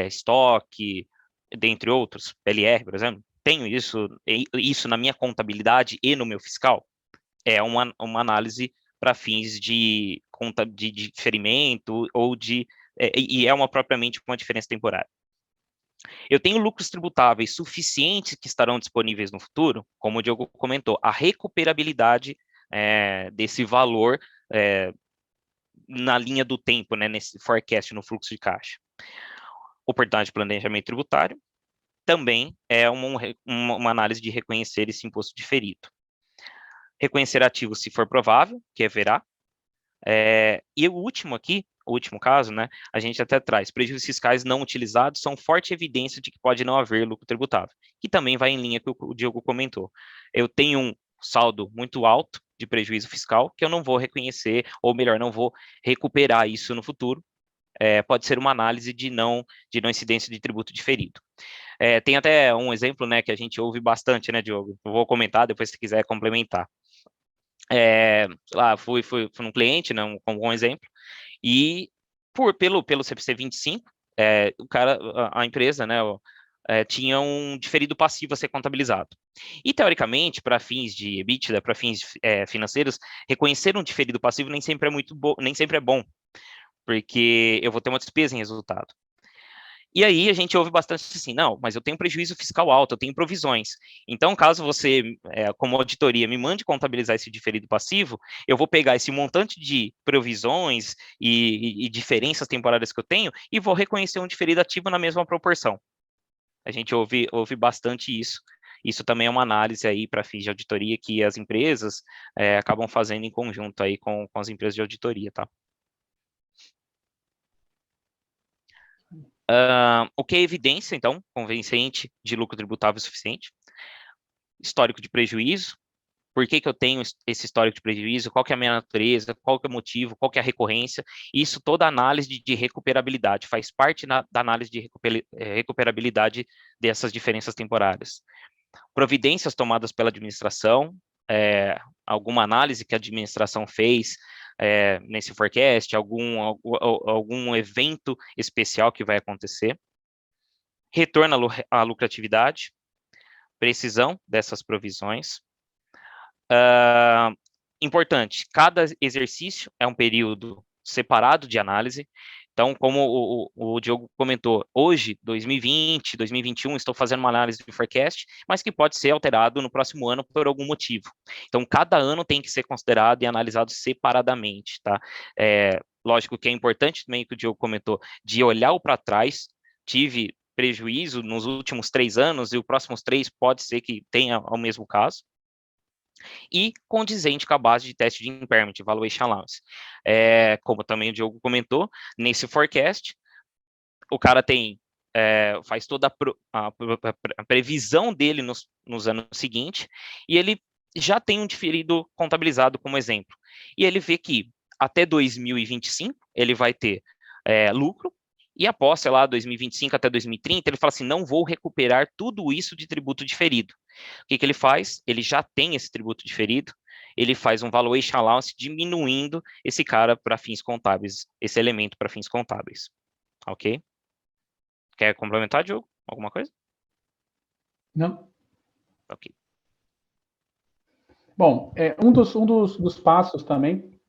estoque, dentre outros, PLR, por exemplo, tenho isso na minha contabilidade e no meu fiscal? É uma análise para fins de diferimento ou e é propriamente uma diferença temporária. Eu tenho lucros tributáveis suficientes que estarão disponíveis no futuro, como o Diogo comentou, a recuperabilidade desse valor na linha do tempo, né, nesse forecast, no fluxo de caixa. Oportunidade de planejamento tributário também é uma análise de reconhecer esse imposto diferido. Reconhecer ativos se for provável, que haverá. E o último aqui, o último caso, né, a gente até traz prejuízos fiscais não utilizados são forte evidência de que pode não haver lucro tributável, que também vai em linha com o que o Diogo comentou. Eu tenho um saldo muito alto de prejuízo fiscal que eu não vou reconhecer, ou melhor, não vou recuperar isso no futuro. Pode ser uma análise de não incidência de tributo diferido. Tem até um exemplo, né, que a gente ouve bastante, né, Diogo? Eu vou comentar, depois se quiser complementar. Lá fui num cliente, né, como um exemplo, e pelo CPC 25, a empresa, né, tinha um diferido passivo a ser contabilizado. E, teoricamente, para fins de EBITDA, para fins financeiros, reconhecer um diferido passivo nem sempre é bom, porque eu vou ter uma despesa em resultado. E aí a gente ouve bastante assim, não, mas eu tenho prejuízo fiscal alto, eu tenho provisões. Então, caso você, como auditoria, me mande contabilizar esse diferido passivo, eu vou pegar esse montante de provisões e diferenças temporárias que eu tenho e vou reconhecer um diferido ativo na mesma proporção. A gente ouve bastante isso. Isso também é uma análise aí para fins de auditoria que as empresas acabam fazendo em conjunto aí com as empresas de auditoria, tá? O que é evidência, então, convincente de lucro tributável suficiente? Histórico de prejuízo. Por que eu tenho esse histórico de prejuízo? Qual que é a minha natureza? Qual que é o motivo? Qual que é a recorrência? Isso, toda análise de recuperabilidade, faz parte da análise de recuperabilidade dessas diferenças temporárias. Providências tomadas pela administração, alguma análise que a administração fez nesse forecast, algum evento especial que vai acontecer. Retorno à lucratividade, precisão dessas provisões. Importante, cada exercício é um período separado de análise. Então, como o Diogo comentou, hoje, 2020, 2021, estou fazendo uma análise de forecast, mas que pode ser alterado no próximo ano por algum motivo. Então, cada ano tem que ser considerado e analisado separadamente, tá? Lógico que é importante também, que o Diogo comentou, de olhar para trás. Tive prejuízo nos últimos 3 anos e os próximos 3 pode ser que tenha o mesmo caso. E condizente com a base de teste de impairment, valuation allowance. Como também o Diogo comentou, nesse forecast, o cara faz toda a previsão dele nos anos seguintes, e ele já tem um diferido contabilizado como exemplo. E ele vê que até 2025 ele vai ter lucro, e após, sei lá, 2025 até 2030, ele fala assim, não vou recuperar tudo isso de tributo diferido. O que ele faz? Ele já tem esse tributo diferido, ele faz um valuation allowance diminuindo esse cara para fins contábeis, esse elemento para fins contábeis. Ok? Quer complementar, Diogo? Alguma coisa? Não. Ok. Bom, um dos passos também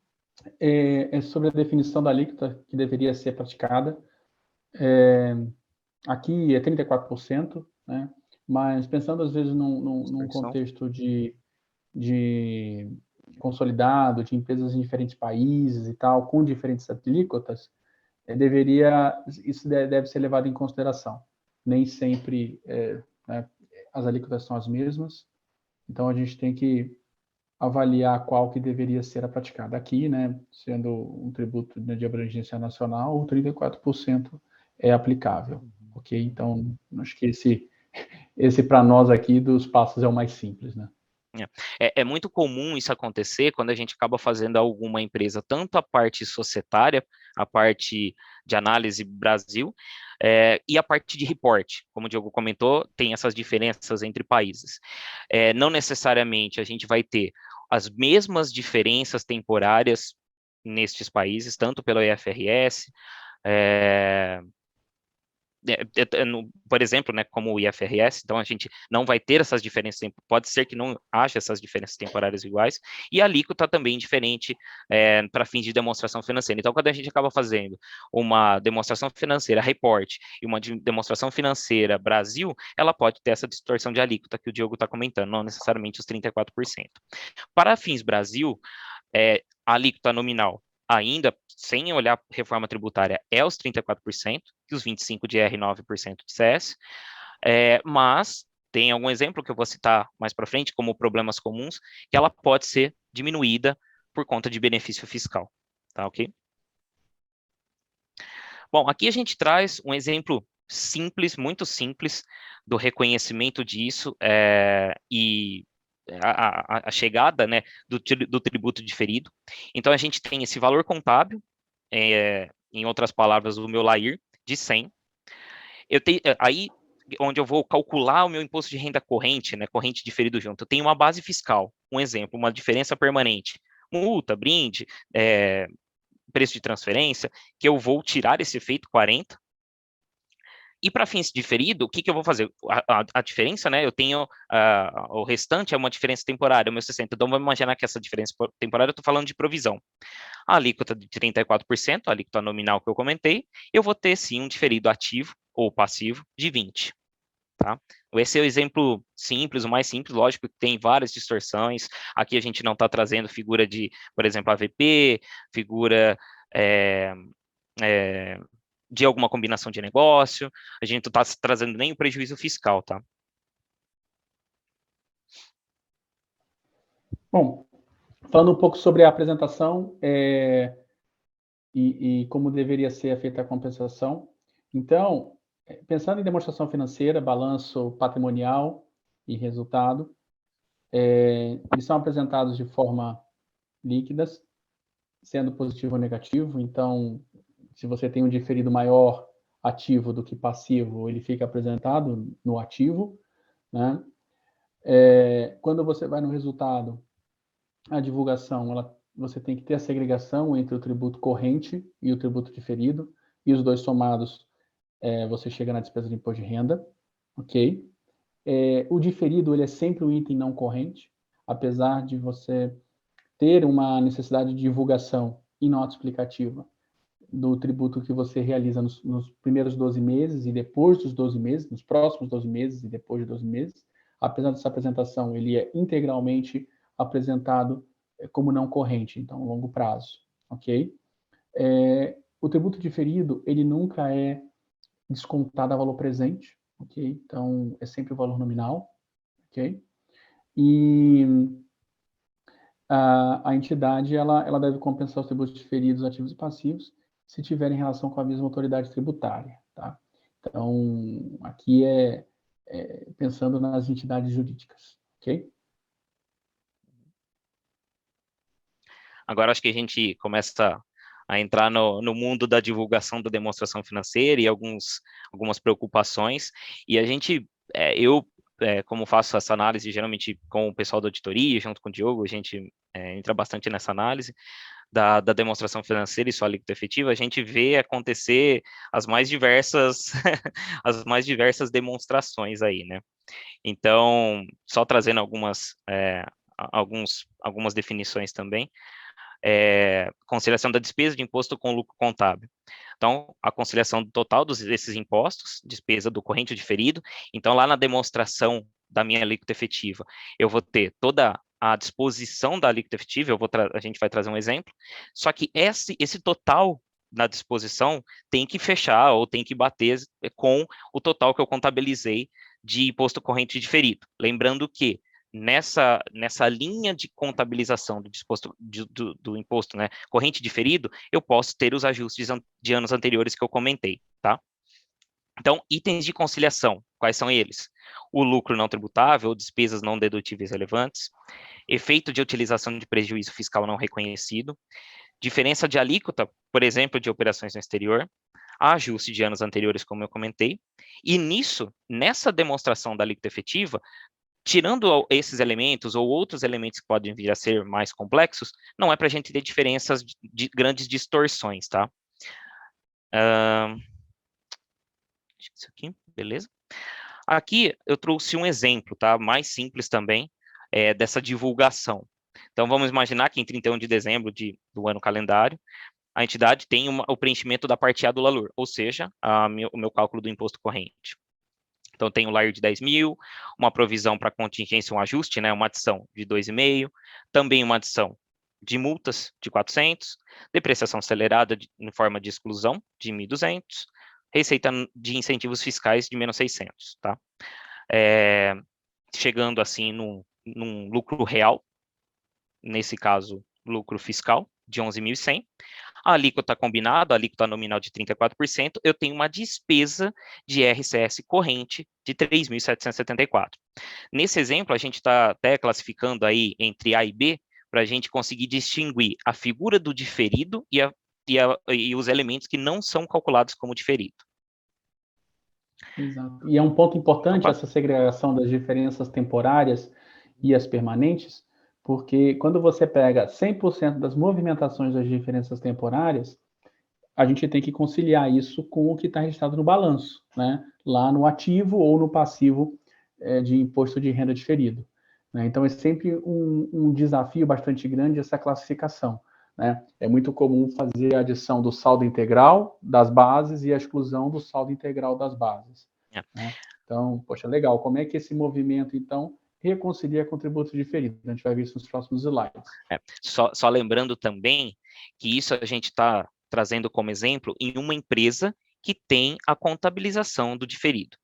é sobre a definição da alíquota que deveria ser praticada. Aqui é 34%, né? Mas pensando às vezes num contexto de consolidado, de empresas em diferentes países e tal, com diferentes alíquotas, isso deve ser levado em consideração. Nem sempre né, as alíquotas são as mesmas, então a gente tem que avaliar qual que deveria ser a praticada. Aqui, né, sendo um tributo de abrangência nacional, o 34% é aplicável, ok? Então, acho que esse para nós aqui dos passos é o mais simples, né? É muito comum isso acontecer quando a gente acaba fazendo alguma empresa, tanto a parte societária, a parte de análise Brasil, e a parte de report. Como o Diogo comentou, tem essas diferenças entre países. Não necessariamente a gente vai ter as mesmas diferenças temporárias nestes países, tanto pelo IFRS, por exemplo, né, como o IFRS, então a gente não vai ter essas diferenças, pode ser que não haja essas diferenças temporárias iguais, e a alíquota também diferente para fins de demonstração financeira. Então, quando a gente acaba fazendo uma demonstração financeira report e uma demonstração financeira Brasil, ela pode ter essa distorção de alíquota que o Diogo está comentando, não necessariamente os 34%. Para fins Brasil, a alíquota nominal, ainda sem olhar reforma tributária, é os 34%, e os 25% de R e 9% de CS, mas tem algum exemplo que eu vou citar mais para frente, como problemas comuns, que ela pode ser diminuída por conta de benefício fiscal, tá ok? Bom, aqui a gente traz um exemplo simples, muito simples, do reconhecimento disso e a chegada, né, do tributo diferido. Então, a gente tem esse valor contábil, em outras palavras, o meu LAIR, de 100. Aí, onde eu vou calcular o meu imposto de renda corrente, né, corrente diferido junto, eu tenho uma base fiscal, um exemplo, uma diferença permanente, multa, brinde, preço de transferência, que eu vou tirar esse efeito 40. E para fins diferido, o que eu vou fazer? A diferença, né? Eu tenho o restante é uma diferença temporária, o meu 60%. Então, vamos imaginar que essa diferença temporária, eu estou falando de provisão. A alíquota de 34%, a alíquota nominal que eu comentei, eu vou ter sim um diferido ativo ou passivo de 20%. Tá? Esse é o exemplo simples, o mais simples, lógico que tem várias distorções. Aqui a gente não está trazendo figura de, por exemplo, AVP, figura de alguma combinação de negócio, a gente não está trazendo nem o prejuízo fiscal, tá? Bom, falando um pouco sobre a apresentação e como deveria ser feita a compensação. Então, pensando em demonstração financeira, balanço patrimonial e resultado, eles são apresentados de forma líquidas, sendo positivo ou negativo. Então, se você tem um diferido maior ativo do que passivo, ele fica apresentado no ativo, né? Quando você vai no resultado, a divulgação, você tem que ter a segregação entre o tributo corrente e o tributo diferido, e os dois somados, você chega na despesa de imposto de renda, ok? O diferido, ele é sempre um item não corrente, apesar de você ter uma necessidade de divulgação em nota explicativa do tributo que você realiza nos primeiros 12 meses e depois dos 12 meses, nos próximos 12 meses e depois de 12 meses. Apesar dessa apresentação, ele é integralmente apresentado como não corrente, então longo prazo, ok? O tributo diferido, ele nunca é descontado a valor presente, ok? Então, é sempre o valor nominal, ok? E a entidade, ela deve compensar os tributos diferidos, ativos e passivos, se tiverem relação com a mesma autoridade tributária, tá? Então, aqui pensando nas entidades jurídicas, ok? Agora acho que a gente começa a entrar no mundo da divulgação da demonstração financeira e algumas preocupações, e a gente, como faço essa análise geralmente com o pessoal da auditoria, junto com o Diogo, a gente entra bastante nessa análise da demonstração financeira e sua alíquota efetiva, a gente vê acontecer as mais diversas as mais diversas demonstrações aí, né? Então, só trazendo algumas definições também, conciliação da despesa de imposto com lucro contábil. Então, a conciliação do total desses impostos, despesa do corrente diferido. Então, lá na demonstração da minha alíquota efetiva, eu vou ter toda a disposição da alíquota efetiva, a gente vai trazer um exemplo, só que esse total na disposição tem que fechar ou tem que bater com o total que eu contabilizei de imposto corrente diferido. Lembrando que nessa linha de contabilização do imposto, né, corrente diferido, eu posso ter os ajustes de anos anteriores que eu comentei, tá? Então, itens de conciliação, quais são eles? O lucro não tributável ou despesas não dedutíveis relevantes, efeito de utilização de prejuízo fiscal não reconhecido, diferença de alíquota, por exemplo, de operações no exterior, ajuste de anos anteriores, como eu comentei, e nessa demonstração da alíquota efetiva, tirando esses elementos ou outros elementos que podem vir a ser mais complexos, não é para a gente ter diferenças de grandes distorções, tá? Isso aqui, beleza? Aqui eu trouxe um exemplo, tá? Mais simples também, dessa divulgação. Então, vamos imaginar que em 31 de dezembro do ano calendário, a entidade tem o preenchimento da parte A do LALUR, ou seja, o meu cálculo do imposto corrente. Então, tem o LAIR de 10 mil, uma provisão para contingência, um ajuste, né, uma adição de 2,5, também uma adição de multas de 400, depreciação acelerada em forma de exclusão de 1.200, receita de incentivos fiscais de menos 600, tá? Chegando assim num lucro real, nesse caso, lucro fiscal de 11.100, a alíquota combinada, a alíquota nominal de 34%, eu tenho uma despesa de RCS corrente de 3.774. Nesse exemplo, a gente está até classificando aí entre A e B, para a gente conseguir distinguir a figura do diferido e os elementos que não são calculados como diferido. Exato. E é um ponto importante Opa. essa segregação das diferenças temporárias e as permanentes, porque quando você pega 100% das movimentações das diferenças temporárias, a gente tem que conciliar isso com o que está registrado no balanço, né? Lá no ativo ou no passivo de imposto de renda diferido. Né? Então, é sempre um desafio bastante grande essa classificação. Né? É muito comum fazer a adição do saldo integral das bases e a exclusão do saldo integral das bases. Né? Então, poxa, legal. Como é que esse movimento, então, reconcilia contributo diferido? A gente vai ver isso nos próximos slides. Só lembrando também que isso a gente está trazendo como exemplo em uma empresa que tem a contabilização do diferido.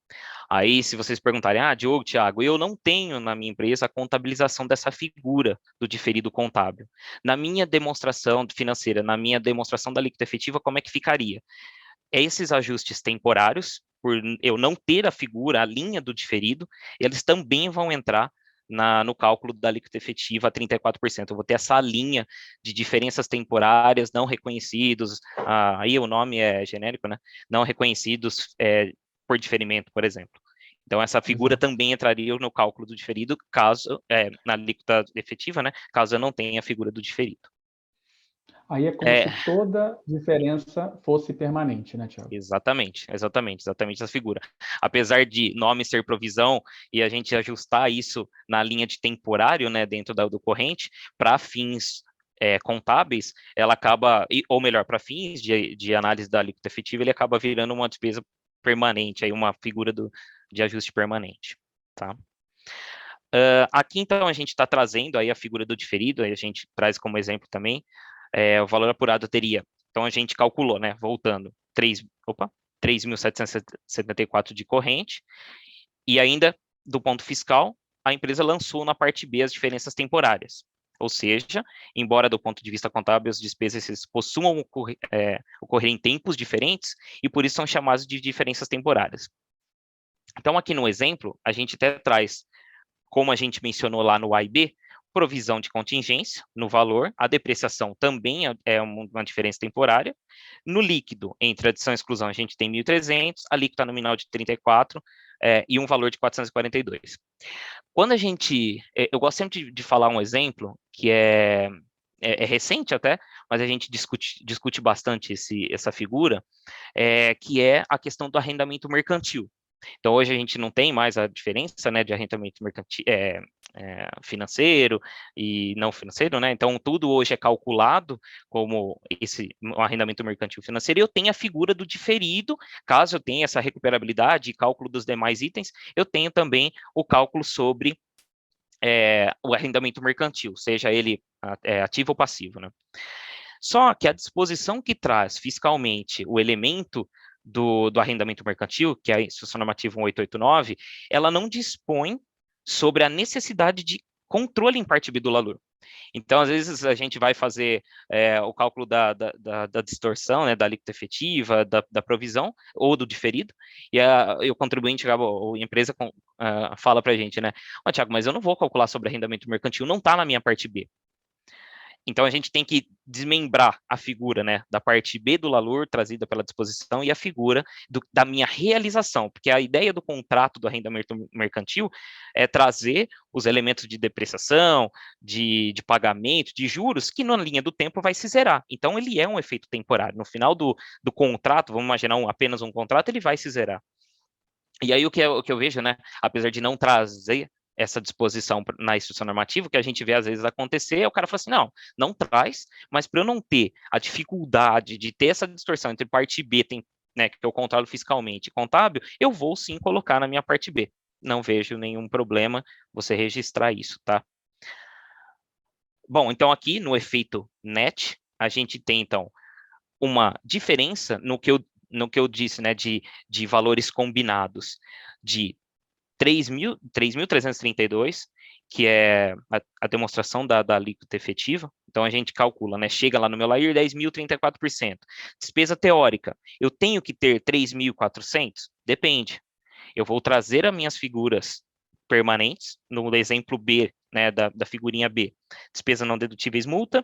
Aí, se vocês perguntarem, Diogo, Thiago, eu não tenho na minha empresa a contabilização dessa figura do diferido contábil. Na minha demonstração financeira, na minha demonstração da alíquota efetiva, como é que ficaria? Esses ajustes temporários, por eu não ter a figura, a linha do diferido, eles também vão entrar no cálculo da alíquota efetiva a 34%. Eu vou ter essa linha de diferenças temporárias não reconhecidos, aí o nome é genérico, né? Não reconhecidos por diferimento, por exemplo. Então, essa figura também entraria no cálculo do diferido, caso, na alíquota efetiva, né? Caso eu não tenha a figura do diferido. Aí é como se toda diferença fosse permanente, né, Thiago? Exatamente essa figura. Apesar de nome ser provisão e a gente ajustar isso na linha de temporário, né, dentro do corrente, para fins contábeis, ela acaba, ou melhor, para fins de análise da alíquota efetiva, ele acaba virando uma despesa permanente, aí uma figura de ajuste permanente, tá? Aqui, então, a gente está trazendo aí a figura do diferido, aí a gente traz como exemplo também, o valor apurado teria. Então, a gente calculou, né, voltando, 3.774 de corrente, e ainda, do ponto fiscal, a empresa lançou na parte B as diferenças temporárias. Ou seja, embora do ponto de vista contábil as despesas possuam ocorrer em tempos diferentes, e por isso são chamadas de diferenças temporárias. Então, aqui no exemplo, a gente até traz, como a gente mencionou lá no A e B, provisão de contingência no valor, a depreciação também é uma diferença temporária. No líquido, entre adição e exclusão, a gente tem 1.300, a alíquota nominal de 34 e um valor de 442. Quando a gente... eu gosto sempre de falar um exemplo que é recente até, mas a gente discute bastante essa figura, que é a questão do arrendamento mercantil. Então, hoje a gente não tem mais a diferença, né, de arrendamento mercantil, financeiro e não financeiro, né? Então, tudo hoje é calculado como um arrendamento mercantil financeiro, e eu tenho a figura do diferido, caso eu tenha essa recuperabilidade e cálculo dos demais itens, eu tenho também o cálculo sobre o arrendamento mercantil, seja ele ativo ou passivo, né? Só que a disposição que traz fiscalmente o elemento do arrendamento mercantil, que é a Instrução Normativa 1889, ela não dispõe sobre a necessidade de controle em parte B do LALUR. Então, às vezes, a gente vai fazer o cálculo da distorção, né, da alíquota efetiva, da provisão, ou do diferido, e o contribuinte, a empresa fala para a gente, né, Thiago, mas eu não vou calcular sobre arrendamento mercantil, não está na minha parte B. Então, a gente tem que desmembrar a figura, né, da parte B do LALUR, trazida pela disposição, e a figura da minha realização, porque a ideia do contrato do arrendamento mercantil é trazer os elementos de depreciação, de pagamento, de juros, que na linha do tempo vai se zerar. Então, ele é um efeito temporário. No final do contrato, vamos imaginar apenas um contrato, ele vai se zerar. E aí o que eu vejo, né, apesar de não trazer essa disposição na instrução normativa, o que a gente vê às vezes acontecer, é o cara fala assim, não traz, mas para eu não ter a dificuldade de ter essa distorção entre parte B, né, que eu controlo fiscalmente e contábil, eu vou sim colocar na minha parte B. Não vejo nenhum problema você registrar isso, tá? Bom, então aqui no efeito net, a gente tem então uma diferença no que eu disse, né, de valores combinados de 3.332, que é a demonstração da alíquota efetiva. Então, a gente calcula, né? Chega lá no meu LAIR, 10.034%. Despesa teórica, eu tenho que ter 3.400? Depende. Eu vou trazer as minhas figuras permanentes, no exemplo B, né, da figurinha B. Despesa não dedutíveis, multa,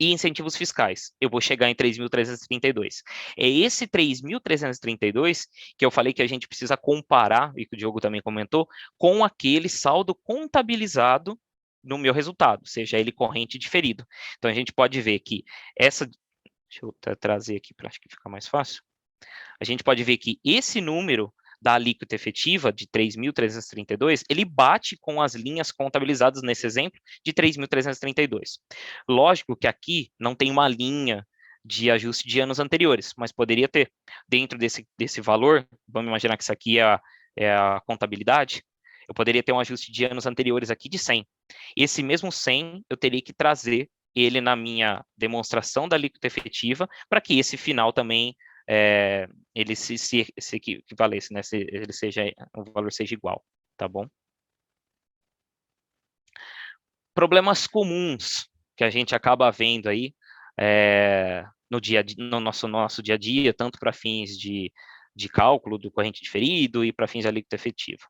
e incentivos fiscais. Eu vou chegar em 3.332. É esse 3.332 que eu falei que a gente precisa comparar, e que o Diogo também comentou, com aquele saldo contabilizado no meu resultado, seja ele corrente diferido. Então, a gente pode ver que essa... Deixa eu trazer aqui para acho que fica mais fácil. A gente pode ver que esse número da alíquota efetiva de 3.332, ele bate com as linhas contabilizadas nesse exemplo de 3.332. Lógico que aqui não tem uma linha de ajuste de anos anteriores, mas poderia ter. Dentro desse valor, vamos imaginar que isso aqui é a contabilidade, eu poderia ter um ajuste de anos anteriores aqui de 100. Esse mesmo 100, eu teria que trazer ele na minha demonstração da alíquota efetiva, para que esse final também ele se equivalesse, né? O valor seja igual, tá bom? Problemas comuns que a gente acaba vendo aí no nosso dia a dia, tanto para fins de cálculo do corrente diferido e para fins de alíquota efetiva.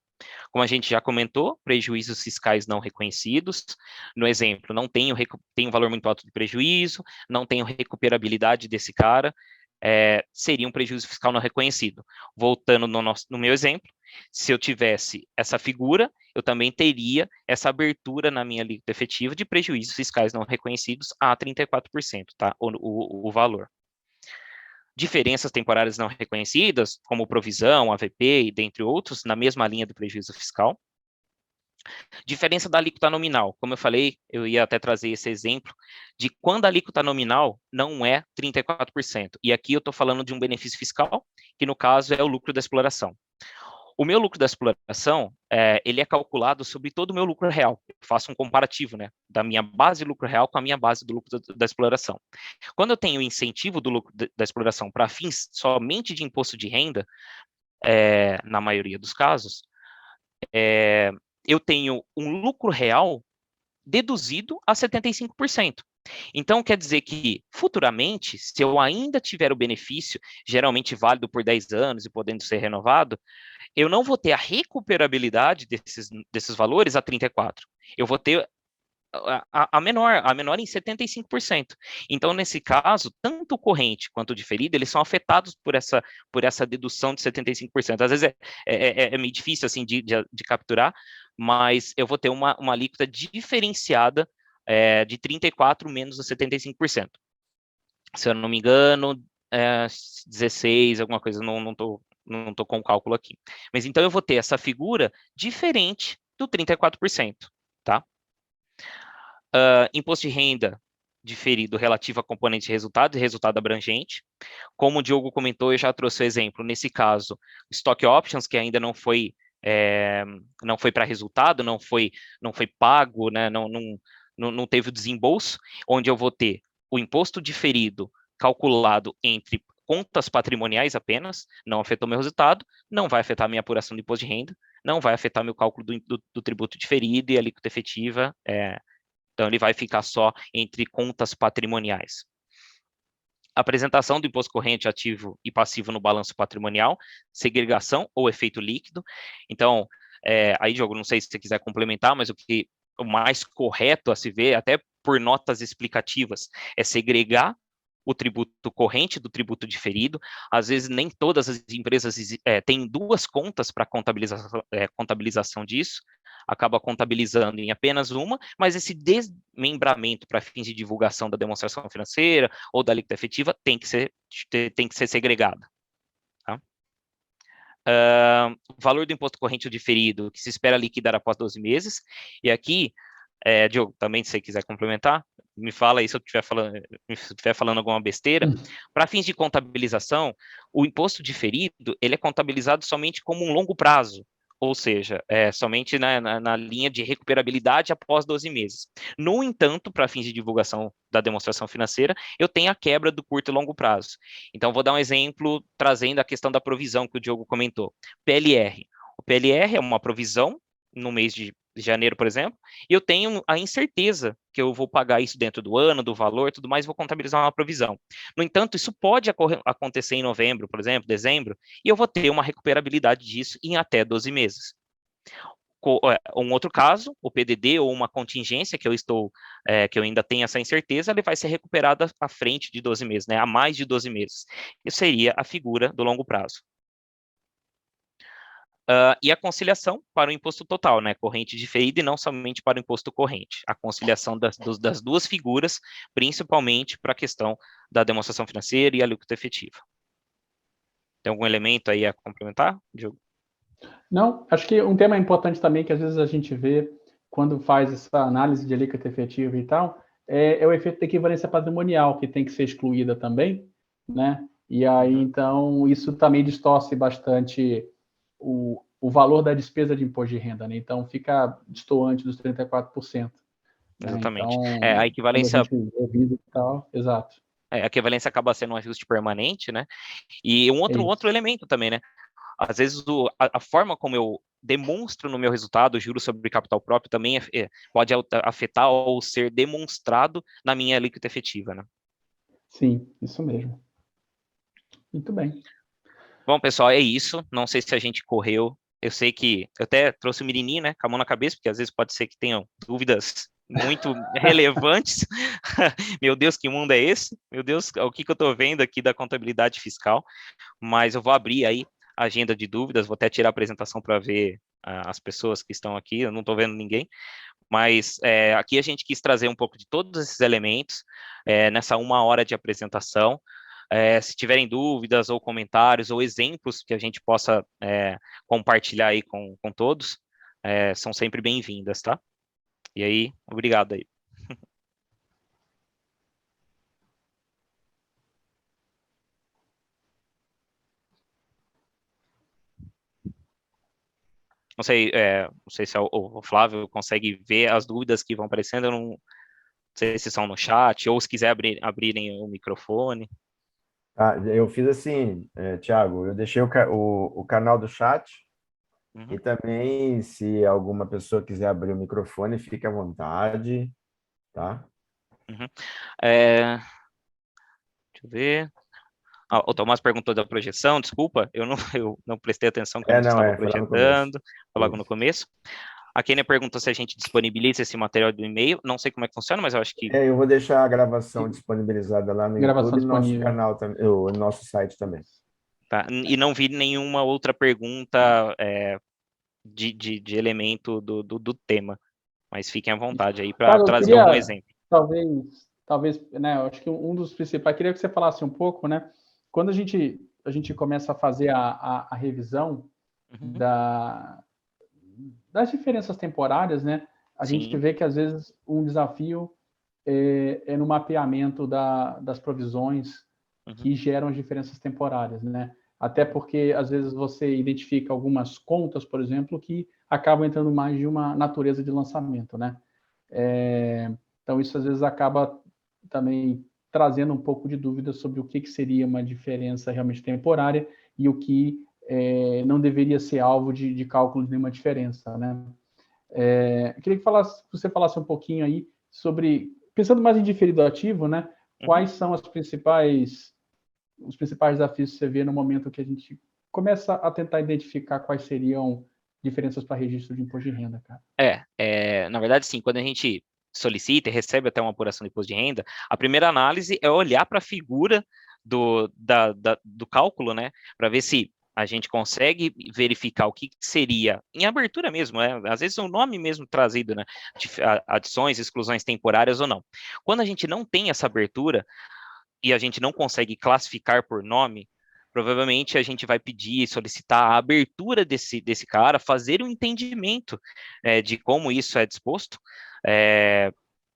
Como a gente já comentou, prejuízos fiscais não reconhecidos. No exemplo, não tenho um valor muito alto de prejuízo, não tenho recuperabilidade desse cara, seria um prejuízo fiscal não reconhecido. Voltando no meu exemplo, se eu tivesse essa figura, eu também teria essa abertura na minha alíquota efetiva de prejuízos fiscais não reconhecidos a 34%, tá? O valor. Diferenças temporárias não reconhecidas, como provisão, AVP e dentre outros, na mesma linha do prejuízo fiscal. Diferença da alíquota nominal. Como eu falei, eu ia até trazer esse exemplo de quando a alíquota nominal não é 34%. E aqui eu estou falando de um benefício fiscal, que no caso é o lucro da exploração. O meu lucro da exploração, ele é calculado sobre todo o meu lucro real. Eu faço um comparativo, né, da minha base de lucro real com a minha base do lucro da exploração. Quando eu tenho incentivo do lucro da exploração para fins somente de imposto de renda, na maioria dos casos, eu tenho um lucro real deduzido a 75%. Então, quer dizer que, futuramente, se eu ainda tiver o benefício, geralmente válido por 10 anos e podendo ser renovado, eu não vou ter a recuperabilidade desses valores a 34%. Eu vou ter a menor em 75%. Então, nesse caso, tanto o corrente quanto o diferido, eles são afetados por essa dedução de 75%. Às vezes é meio difícil assim, de capturar, mas eu vou ter uma alíquota diferenciada de 34% menos os 75%. Se eu não me engano, 16, alguma coisa, não estou com o cálculo aqui. Mas então eu vou ter essa figura diferente do 34%, tá? Imposto de renda diferido relativo a componente de resultado e resultado abrangente. Como o Diogo comentou, eu já trouxe o exemplo. Nesse caso, stock options, que ainda não foi para resultado, não foi pago, né, não teve o desembolso, onde eu vou ter o imposto diferido calculado entre contas patrimoniais apenas, não afetou meu resultado, não vai afetar minha apuração do imposto de renda, não vai afetar meu cálculo do tributo diferido e a alíquota efetiva, então, ele vai ficar só entre contas patrimoniais. Apresentação do imposto corrente ativo e passivo no balanço patrimonial, segregação ou efeito líquido. Então, aí, Diogo, não sei se você quiser complementar, mas o mais correto a se ver, até por notas explicativas, é segregar o tributo corrente do tributo diferido. Às vezes, nem todas as empresas têm duas contas para contabilização disso, acaba contabilizando em apenas uma, mas esse desmembramento para fins de divulgação da demonstração financeira ou da alíquota efetiva tem que ser segregado. Tá? O valor do imposto corrente ou diferido, que se espera liquidar após 12 meses. E aqui, Diogo, também se você quiser complementar, me fala aí se eu estiver falando alguma besteira. Para fins de contabilização, o imposto diferido, ele é contabilizado somente como um longo prazo, ou seja, somente na linha de recuperabilidade após 12 meses. No entanto, para fins de divulgação da demonstração financeira, eu tenho a quebra do curto e longo prazo. Então, vou dar um exemplo trazendo a questão da provisão que o Diogo comentou. PLR. O PLR é uma provisão no mês de janeiro, por exemplo, e eu tenho a incerteza que eu vou pagar isso dentro do ano, do valor, tudo mais, vou contabilizar uma provisão. No entanto, isso pode acontecer em novembro, por exemplo, dezembro, e eu vou ter uma recuperabilidade disso em até 12 meses. Um outro caso, o PDD ou uma contingência que eu ainda tenho essa incerteza, ele vai ser recuperado à frente de 12 meses, né, a mais de 12 meses. Isso seria a figura do longo prazo. E a conciliação para o imposto total, né, corrente diferida e não somente para o imposto corrente. A conciliação das duas figuras, principalmente para a questão da demonstração financeira e a alíquota efetiva. Tem algum elemento aí a complementar, Diogo? Não, acho que um tema importante também que às vezes a gente vê quando faz essa análise de alíquota efetiva e tal, é o efeito da equivalência patrimonial, que tem que ser excluída também, né? E aí, então, isso também distorce bastante o valor da despesa de imposto de renda, né? Então, fica destoante dos 34%. Né? Exatamente. Então, A quando a equivalência, gente revisa e tal, exato. a equivalência acaba sendo um ajuste permanente, né? E um É outro isso. elemento também, né? Às vezes a forma como eu demonstro no meu resultado o juros sobre capital próprio também pode afetar ou ser demonstrado na minha alíquota efetiva, né? Sim, isso mesmo. Muito bem. Bom, pessoal, é isso. Não sei se a gente correu. Eu sei que eu até trouxe o menininho, né, com a mão na cabeça, porque às vezes pode ser que tenham dúvidas muito relevantes. Meu Deus, que mundo é esse? Meu Deus, o que eu estou vendo aqui da contabilidade fiscal? Mas eu vou abrir aí a agenda de dúvidas, vou até tirar a apresentação para ver as pessoas que estão aqui. Eu não estou vendo ninguém, mas aqui a gente quis trazer um pouco de todos esses elementos nessa 1 hora de apresentação. Se tiverem dúvidas ou comentários ou exemplos que a gente possa compartilhar aí com todos, são sempre bem-vindas, tá? E aí, obrigado aí. Não sei se o Flávio consegue ver as dúvidas que vão aparecendo, eu não sei se são no chat, ou se quiser abrirem o microfone. Eu fiz assim, Thiago, eu deixei o canal do chat e também, se alguma pessoa quiser abrir o microfone, fique à vontade, tá? Deixa eu ver. O Tomás perguntou da projeção, desculpa, eu não prestei atenção que eu não estava Foi lá no começo. projetando, logo no começo. A Kenia perguntou se a gente disponibiliza esse material do e-mail, não sei como é que funciona, mas eu acho que... Eu vou deixar a gravação disponibilizada lá no Gravação YouTube e no nosso disponível. canal, no nosso site também. Tá. E não vi nenhuma outra pergunta de elemento do tema, mas fiquem à vontade aí para Cara, eu trazer queria, algum exemplo. talvez, né, eu acho que um dos principais, queria que você falasse um pouco, né, quando a gente começa a fazer a revisão das diferenças temporárias, né, a gente Sim. vê que às vezes um desafio é no mapeamento das provisões que geram as diferenças temporárias, né? Até porque às vezes você identifica algumas contas, por exemplo, que acabam entrando mais de uma natureza de lançamento, né? Então isso às vezes acaba também trazendo um pouco de dúvida sobre o que seria uma diferença realmente temporária e o que não deveria ser alvo de cálculo de nenhuma diferença, né? Eu queria que você falasse um pouquinho aí sobre, pensando mais em diferido ativo, né? Quais são os principais desafios que você vê no momento que a gente começa a tentar identificar quais seriam diferenças para registro de imposto de renda, cara? Na verdade, sim, quando a gente solicita e recebe até uma apuração de imposto de renda, a primeira análise é olhar para a figura do cálculo, né, para ver se a gente consegue verificar o que seria, em abertura mesmo, às vezes o nome mesmo trazido, né, adições, exclusões temporárias ou não. Quando a gente não tem essa abertura e a gente não consegue classificar por nome, provavelmente a gente vai pedir, solicitar a abertura desse cara, fazer um entendimento de como isso é disposto,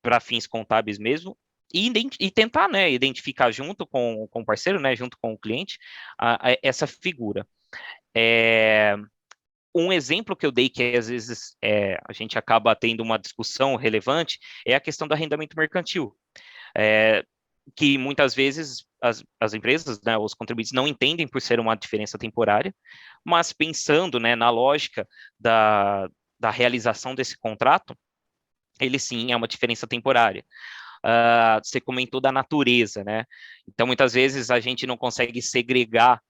para fins contábeis mesmo, e tentar, né, identificar junto com o parceiro, né, junto com o cliente, essa figura. Um exemplo que eu dei, que às vezes a gente acaba tendo uma discussão relevante, é a questão do arrendamento mercantil, que muitas vezes as empresas, né, os contribuintes não entendem por ser uma diferença temporária, mas pensando, né, na lógica da realização desse contrato, ele sim é uma diferença temporária. Você comentou da natureza, né? Então, muitas vezes a gente não consegue segregar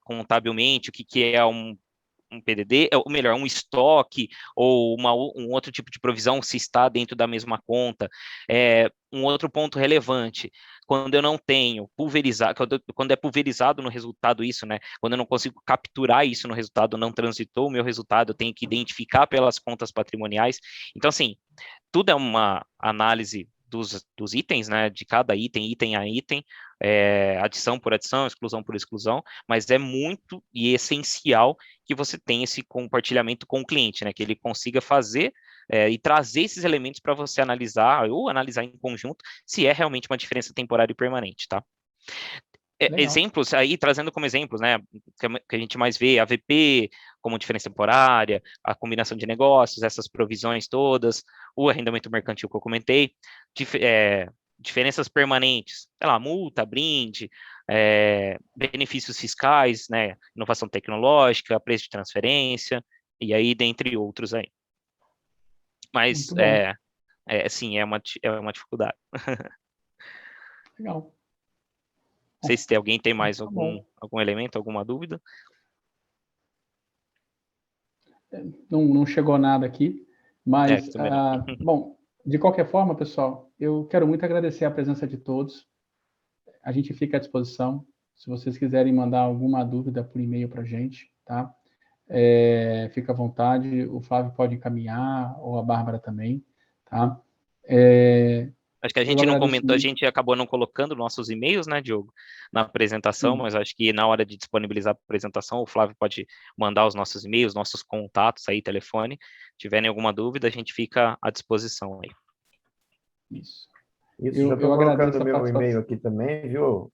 contabilmente o que é um PDD, ou melhor, um estoque, ou um outro tipo de provisão se está dentro da mesma conta. Um outro ponto relevante, quando eu não tenho pulverizado, quando é pulverizado no resultado isso, né? Quando eu não consigo capturar isso no resultado, não transitou o meu resultado, eu tenho que identificar pelas contas patrimoniais. Então, assim, tudo é uma análise dos itens, né, de cada item a item, adição por adição, exclusão por exclusão, mas é muito e essencial que você tenha esse compartilhamento com o cliente, né, que ele consiga fazer e trazer esses elementos para você analisar, ou analisar em conjunto, se é realmente uma diferença temporária e permanente, tá? Exemplos aí, trazendo como exemplos, né, que a gente mais vê, AVP como diferença temporária, a combinação de negócios, essas provisões todas, o arrendamento mercantil que eu comentei, diferenças permanentes, sei lá, multa, brinde, benefícios fiscais, né, inovação tecnológica, preço de transferência, e aí, dentre outros aí. Mas, sim, é uma dificuldade. Legal. Não sei se alguém tem mais algum elemento, alguma dúvida. Não chegou nada aqui, mas, bom, de qualquer forma, pessoal, eu quero muito agradecer a presença de todos. A gente fica à disposição, se vocês quiserem mandar alguma dúvida por e-mail para a gente, tá? Fica à vontade, o Flávio pode encaminhar, ou a Bárbara também, tá? Acho que a gente não comentou, a gente acabou não colocando nossos e-mails, né, Diogo, na apresentação, mas acho que na hora de disponibilizar a apresentação, o Flávio pode mandar os nossos e-mails, nossos contatos aí, telefone. Se tiverem alguma dúvida, a gente fica à disposição aí. Isso, já estou colocando o meu e-mail aqui também, viu?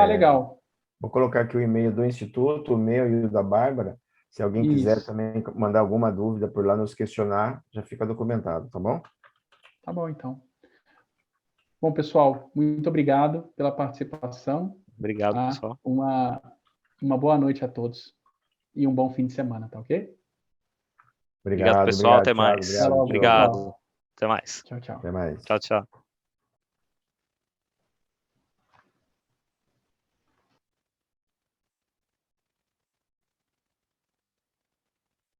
Legal. Vou colocar aqui o e-mail do Instituto, o meu e o da Bárbara. Se alguém quiser também mandar alguma dúvida por lá, nos questionar, já fica documentado, tá bom? Tá bom, então. Bom, pessoal, muito obrigado pela participação. Obrigado, pessoal. Uma boa noite a todos e um bom fim de semana, tá ok? Obrigado, pessoal. Até mais. Obrigado. Obrigado. Até mais. Tchau, tchau. Até mais. Tchau, tchau.